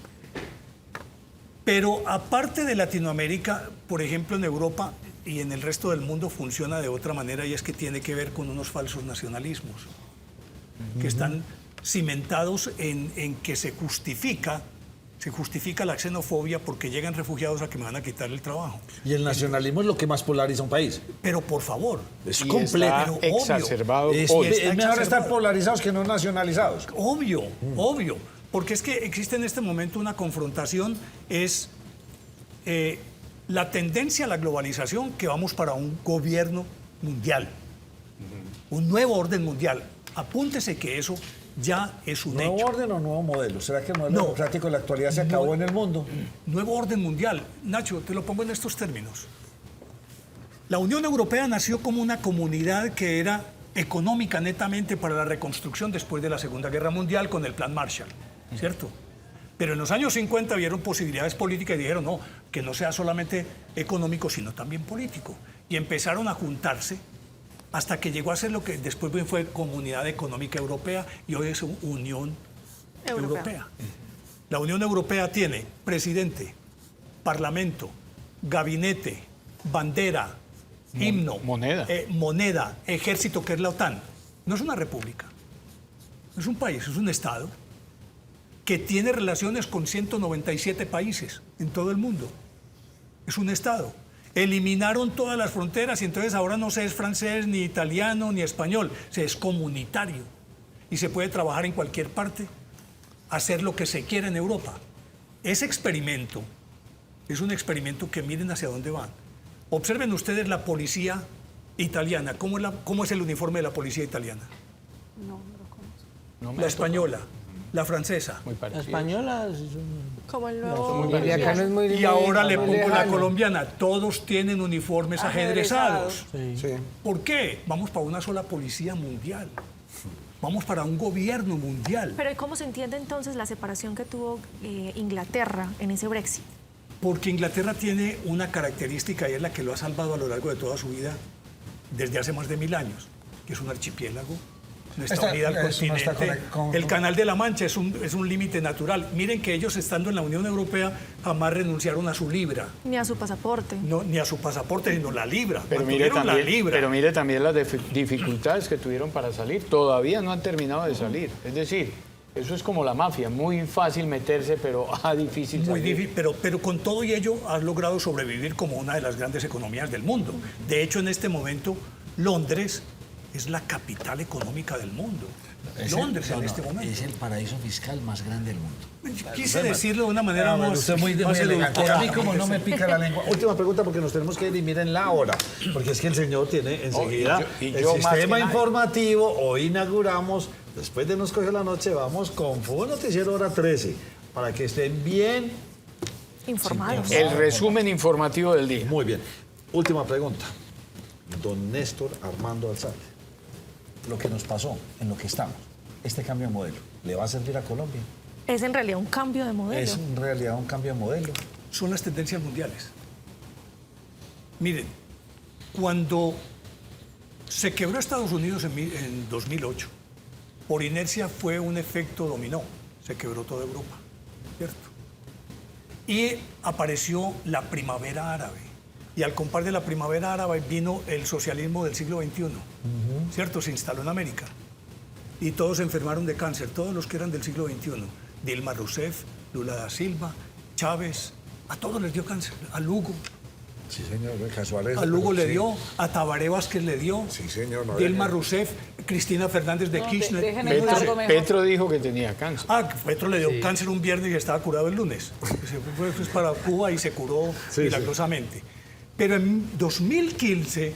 Pero aparte de Latinoamérica, por ejemplo en Europa y en el resto del mundo funciona de otra manera, y es que tiene que ver con unos falsos nacionalismos que están cimentados en que se justifica la xenofobia porque llegan refugiados a que me van a quitar el trabajo. Y el nacionalismo es lo que más polariza un país. Pero por favor, es completo, exacerbado. Es mejor estar polarizados que no nacionalizados. Obvio. Porque es que existe en este momento una confrontación, es la tendencia a la globalización, que vamos para un gobierno mundial, un nuevo orden mundial. Apúntese que eso ya es un ¿Nuevo hecho. orden o nuevo modelo? ¿Será que el modelo democrático de la actualidad se acabó en el mundo? Nuevo orden mundial. Nacho, te lo pongo en estos términos. La Unión Europea nació como una comunidad que era económica netamente para la reconstrucción después de la Segunda Guerra Mundial con el Plan Marshall, ¿cierto? Pero en los años 50 vieron posibilidades políticas y dijeron, no, que no sea solamente económico, sino también político. Y empezaron a juntarse hasta que llegó a ser lo que después fue Comunidad Económica Europea y hoy es Unión Europea. La Unión Europea tiene presidente, parlamento, gabinete, bandera, himno, moneda, ejército, que es la OTAN. No es una república, no es un país, es un Estado que tiene relaciones con 197 países en todo el mundo. Es un Estado. Eliminaron todas las fronteras y entonces ahora no se es francés, ni italiano, ni español, se es comunitario. Y se puede trabajar en cualquier parte, hacer lo que se quiera en Europa. Ese experimento es un experimento que miren hacia dónde van. Observen ustedes la policía italiana, ¿cómo es el uniforme de la policía italiana? No, no lo conozco. No me La ha española, la francesa. Muy La parecido. española es Como el No, nuevo... son muy Y acá no es muy Y ahora le muy pongo la lejano. colombiana. Todos tienen uniformes ajedrezados. Sí. ¿Por qué? Vamos para una sola policía mundial. Vamos para un gobierno mundial. Pero ¿y cómo se entiende entonces la separación que tuvo Inglaterra en ese Brexit? Porque Inglaterra tiene una característica y es la que lo ha salvado a lo largo de toda su vida desde hace más de 1000 años, que es un archipiélago. No está unida al eso no está continente. con- El Canal de la Mancha es un límite natural. Miren que ellos, estando en la Unión Europea, jamás renunciaron a su libra. Ni a su pasaporte. No, ni a su pasaporte, sino la libra. Pero mire, Mantuvieron la libra. también las dificultades que tuvieron para salir. Todavía no han terminado de salir. Es decir, eso es como la mafia. Muy fácil meterse, pero difícil Muy salir. difícil, pero con todo y ello has logrado sobrevivir como una de las grandes economías del mundo. De hecho, en este momento, Londres es la capital económica del mundo. Londres en este momento. Es el paraíso fiscal más grande del mundo. Quise decirlo de una manera más, Usted muy más elegante. edulcorada. A mí como no me pica la lengua. Última pregunta porque nos tenemos que ir y miren la hora. Porque es que el señor tiene enseguida y el yo más que sistema nadie. informativo. Hoy inauguramos, después de Nos Coge la Noche, vamos con Fútbol Noticiero Hora 13. Para que estén bien. Informados. El resumen informativo del día. Muy bien. Última pregunta. Don Néstor Armando Alzate. Lo que nos pasó, en lo que estamos, este cambio de modelo, ¿le va a servir a Colombia? Es en realidad un cambio de modelo. Es en realidad un cambio de modelo. Son las tendencias mundiales. Miren, cuando se quebró Estados Unidos en 2008, por inercia fue un efecto dominó. Se quebró toda Europa, ¿cierto? Y apareció la primavera árabe. Y al compar de la primavera árabe vino el socialismo del siglo XXI, ¿cierto? Se instaló en América. Y todos se enfermaron de cáncer, todos los que eran del siglo XXI. Dilma Rousseff, Lula da Silva, Chávez, a todos les dio cáncer. A Lugo, Sí, señor, casuales. a Lugo le sí. dio, a Tabaré Vázquez le dio, Sí, señor. no, Dilma no. Rousseff, Cristina Fernández de No, Kirchner. déjenme algo mejor. Petro dijo que tenía cáncer. Petro le dio cáncer un viernes y estaba curado el lunes. Se fue pues, para Cuba y se curó Sí, milagrosamente. Pero en 2015,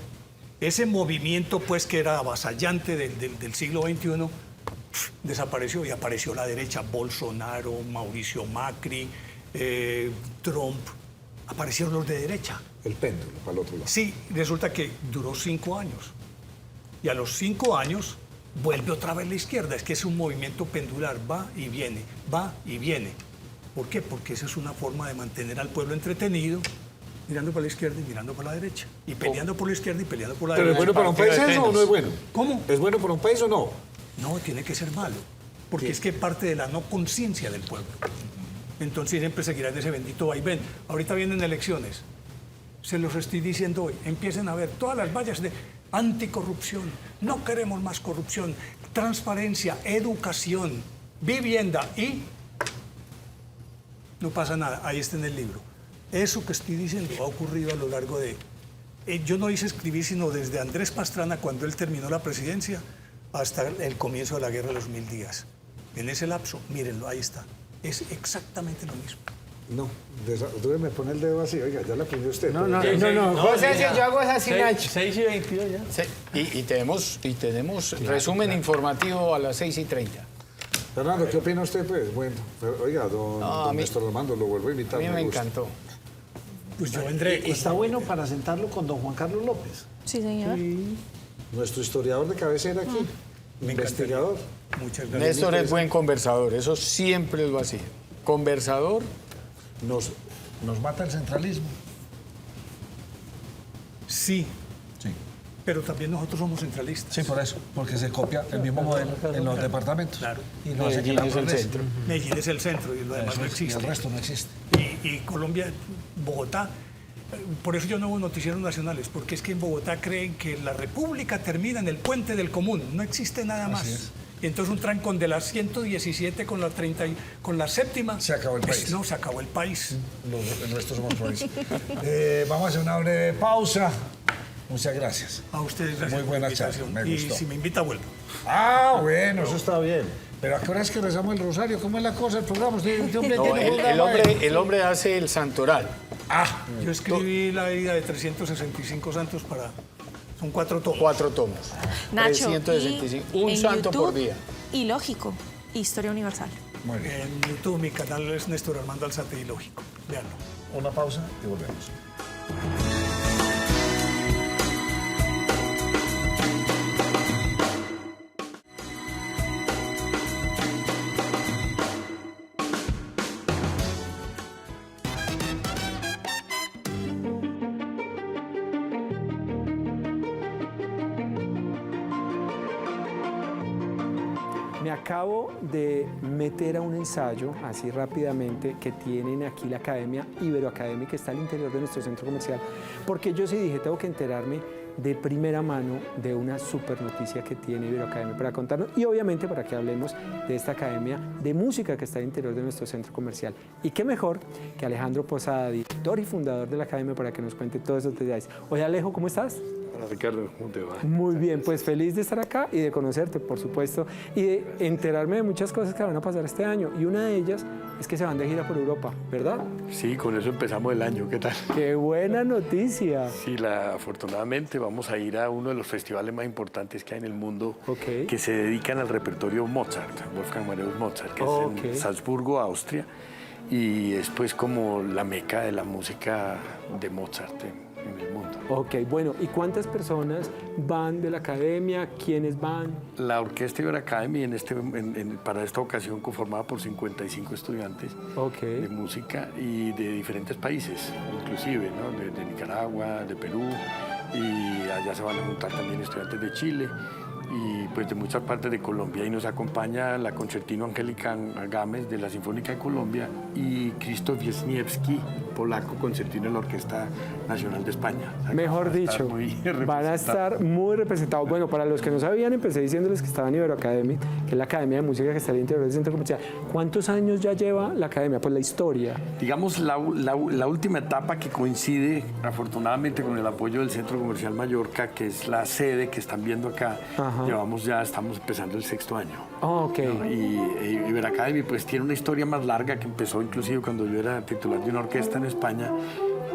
ese movimiento pues que era avasallante del siglo XXI, desapareció y apareció la derecha. Bolsonaro, Mauricio Macri, Trump, aparecieron los de derecha. El péndulo, para el otro lado. Sí, resulta que duró 5 años. Y a los 5 años vuelve otra vez la izquierda. Es que es un movimiento pendular, va y viene, va y viene. ¿Por qué? Porque esa es una forma de mantener al pueblo entretenido, mirando para la izquierda y mirando para la derecha. Y peleando por la izquierda y peleando por la ¿Pero es derecha. bueno para un país partido de eso o no tenis. es bueno? ¿Cómo? ¿Es bueno para un país o no? No, tiene que ser malo, porque es que parte de la no conciencia del pueblo. Entonces siempre seguirá en ese bendito vaivén. Ahorita vienen elecciones, se los estoy diciendo hoy, empiecen a ver todas las vallas de anticorrupción, no queremos más corrupción, transparencia, educación, vivienda y no pasa nada, ahí está en el libro. Eso que estoy diciendo ha ocurrido a lo largo de... yo no hice escribir sino desde Andrés Pastrana cuando él terminó la presidencia hasta el comienzo de la guerra de los 1000 días. En ese lapso, mírenlo, ahí está. Es exactamente lo mismo. No, me pone el dedo así, oiga, ya la aprendió usted. No, pero- no, José, si yo hago esa sin 6 y 22 ya. Sí, y tenemos resumen informativo a las 6:30. Fernando, ¿qué opina usted, pues? Bueno, pero, oiga, don a mí- Néstor Armando, lo vuelvo a A invitar. mí me gusta. encantó. Pues yo vendré. Está bueno para sentarlo con don Juan Carlos López, Sí, señor. nuestro historiador de cabecera aquí, investigador. Muchas gracias. Néstor es buen conversador, eso siempre lo ha sido. Conversador, Nos mata el centralismo. Sí, Sí. pero también nosotros somos centralistas. Sí, por eso, porque se copia el mismo modelo en los departamentos. Claro. Y no hace que Medellín la es el progrese. centro. Medellín es el centro y lo demás Eso no es, y existe. el resto no existe. Y Colombia, Bogotá, por eso yo no hago noticieros nacionales, porque es que en Bogotá creen que la república termina en el puente del común, no existe nada más. es. Y entonces un trancón de las 117 con la 30 con la séptima. Se acabó el pues país. No, se acabó el país. El resto somos país. Vamos a hacer una breve pausa. Muchas gracias. A ustedes gracias Muy por la buena charla, invitación. me Y gustó. si me invita, vuelvo. Ah, bueno, eso está bien. Pero ¿a qué hora es que rezamos el rosario? ¿Cómo es la cosa? El programa. Usted hombre no, tiene un programa, el hombre hace el santoral. Yo escribí la vida de 365 santos para Son 4 tomos. 4 tomos. Nacho, 365. y Un en santo por YouTube, día. Y lógico, Historia Universal. Muy bien. En YouTube mi canal es Néstor Armando Alzate y Lógico. Veanlo. Una pausa y volvemos. Me acabo de meter a un ensayo, así rápidamente, que tienen aquí la Academia Iberoacademy, que está al interior de nuestro centro comercial, porque yo sí dije, tengo que enterarme de primera mano de una super noticia que tiene Iberoacademy para contarnos y obviamente para que hablemos de esta academia de música que está al interior de nuestro centro comercial. Y qué mejor que Alejandro Posada, director y fundador de la academia, para que nos cuente todos esos detalles. Oye, Alejo, ¿cómo estás? Hola Ricardo, ¿cómo te va? Muy bien, pues feliz de estar acá y de conocerte, por supuesto, y de enterarme de muchas cosas que van a pasar este año. Y una de ellas es que se van de gira por Europa, ¿verdad? Sí, con eso empezamos el año, ¿qué tal? ¡Qué buena noticia! Sí, afortunadamente vamos a ir a uno de los festivales más importantes que hay en el mundo, que se dedican al repertorio Mozart, Wolfgang Amadeus Mozart, que es en Salzburgo, Austria, y es pues como la meca de la música de Mozart en el mundo. Ok, bueno, ¿y cuántas personas van de la academia? ¿Quiénes van? La Orquesta Iberoacademy para esta ocasión conformada por 55 estudiantes de música y de diferentes países, inclusive, ¿no? de Nicaragua, de Perú, y allá se van a juntar también estudiantes de Chile y pues de muchas partes de Colombia, y nos acompaña la concertino Angélica Gámez de la Sinfónica de Colombia y Krzysztof Wiśniewski, polaco, concertino de la Orquesta Nacional de España. O sea, mejor dicho, van a estar muy representados. Bueno, para los que no sabían, empecé diciéndoles que estaba en Iberoacademy, que es la academia de música que está al interior del centro comercial. ¿Cuántos años ya lleva la academia? Pues la historia. Digamos, la última etapa que coincide, afortunadamente, con el apoyo del Centro Comercial Mallorca, que es la sede que están viendo acá. Estamos empezando el 6º año. ¿No? Y Iberoacademy pues tiene una historia más larga que empezó inclusive cuando yo era titular de una orquesta en España,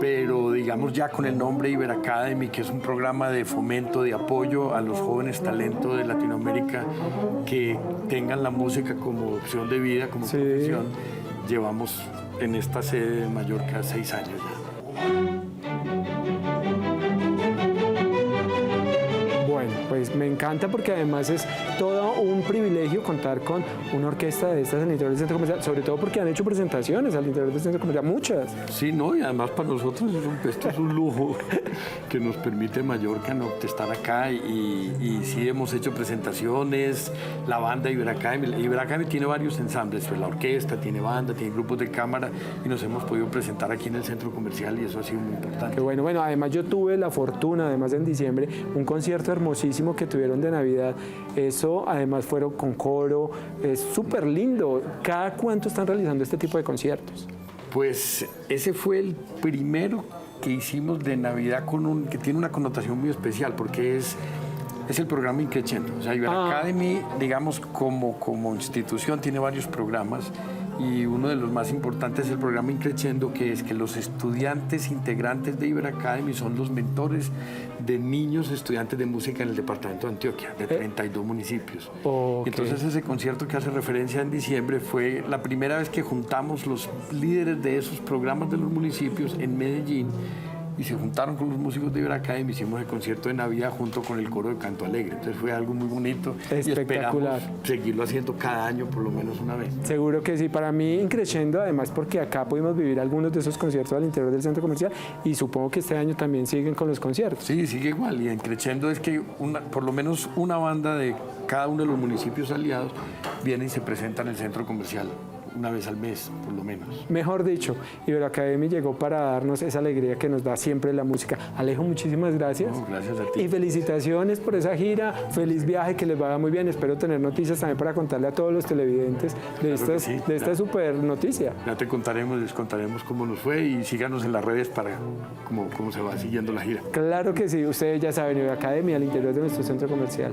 pero digamos ya con el nombre Iberoacademy, que es un programa de fomento, de apoyo a los jóvenes talentos de Latinoamérica que tengan la música como opción de vida, como profesión. Llevamos en esta sede de Mallorca 6 años ya. Bueno, pues me encanta porque además es todo un privilegio contar con una orquesta de estas al interior del centro comercial, sobre todo porque han hecho presentaciones al interior del centro comercial, muchas. Sí, no, y además para nosotros esto es un lujo que nos permite Mallorca, ¿no?, estar acá y sí hemos hecho presentaciones, la banda Iberoacademy. Iberoacademy tiene varios ensambles, pues la orquesta tiene banda, tiene grupos de cámara y nos hemos podido presentar aquí en el centro comercial y eso ha sido muy importante. Qué bueno, además yo tuve la fortuna, además en diciembre, un concierto hermosísimo que tuvieron de Navidad. Eso además fueron con coro, es súper lindo. ¿Cada cuánto están realizando este tipo de conciertos? Pues ese fue el primero que hicimos de Navidad que tiene una connotación muy especial porque es el programa Increchendo. O sea, Iberoacademy, digamos, como institución tiene varios programas y uno de los más importantes es el programa Increchendo, que es que los estudiantes integrantes de Iberoacademy son los mentores de niños estudiantes de música en el departamento de Antioquia, de 32 municipios. Entonces ese concierto que hace referencia en diciembre fue la primera vez que juntamos los líderes de esos programas de los municipios en Medellín y se juntaron con los músicos de Iberoacademy, hicimos el concierto de Navidad junto con el coro de Canto Alegre. Entonces fue algo muy bonito y esperamos seguirlo haciendo cada año por lo menos una vez. Seguro que sí, para mí Increchendo, además porque acá pudimos vivir algunos de esos conciertos al interior del centro comercial y supongo que este año también siguen con los conciertos. Sí, sigue igual, y Increchendo es que por lo menos una banda de cada uno de los municipios aliados viene y se presenta en el centro comercial una vez al mes, por lo menos. Mejor dicho, Iberoacademy llegó para darnos esa alegría que nos da siempre la música. Alejo, muchísimas gracias. No, gracias a ti. Y felicitaciones por esa gira, feliz viaje, que les vaya muy bien. Espero tener noticias también para contarle a todos los televidentes de esta super noticia. Ya les contaremos cómo nos fue y síganos en las redes para cómo se va siguiendo la gira. Claro que sí, ustedes ya saben, Iberoacademy al interior de nuestro centro comercial.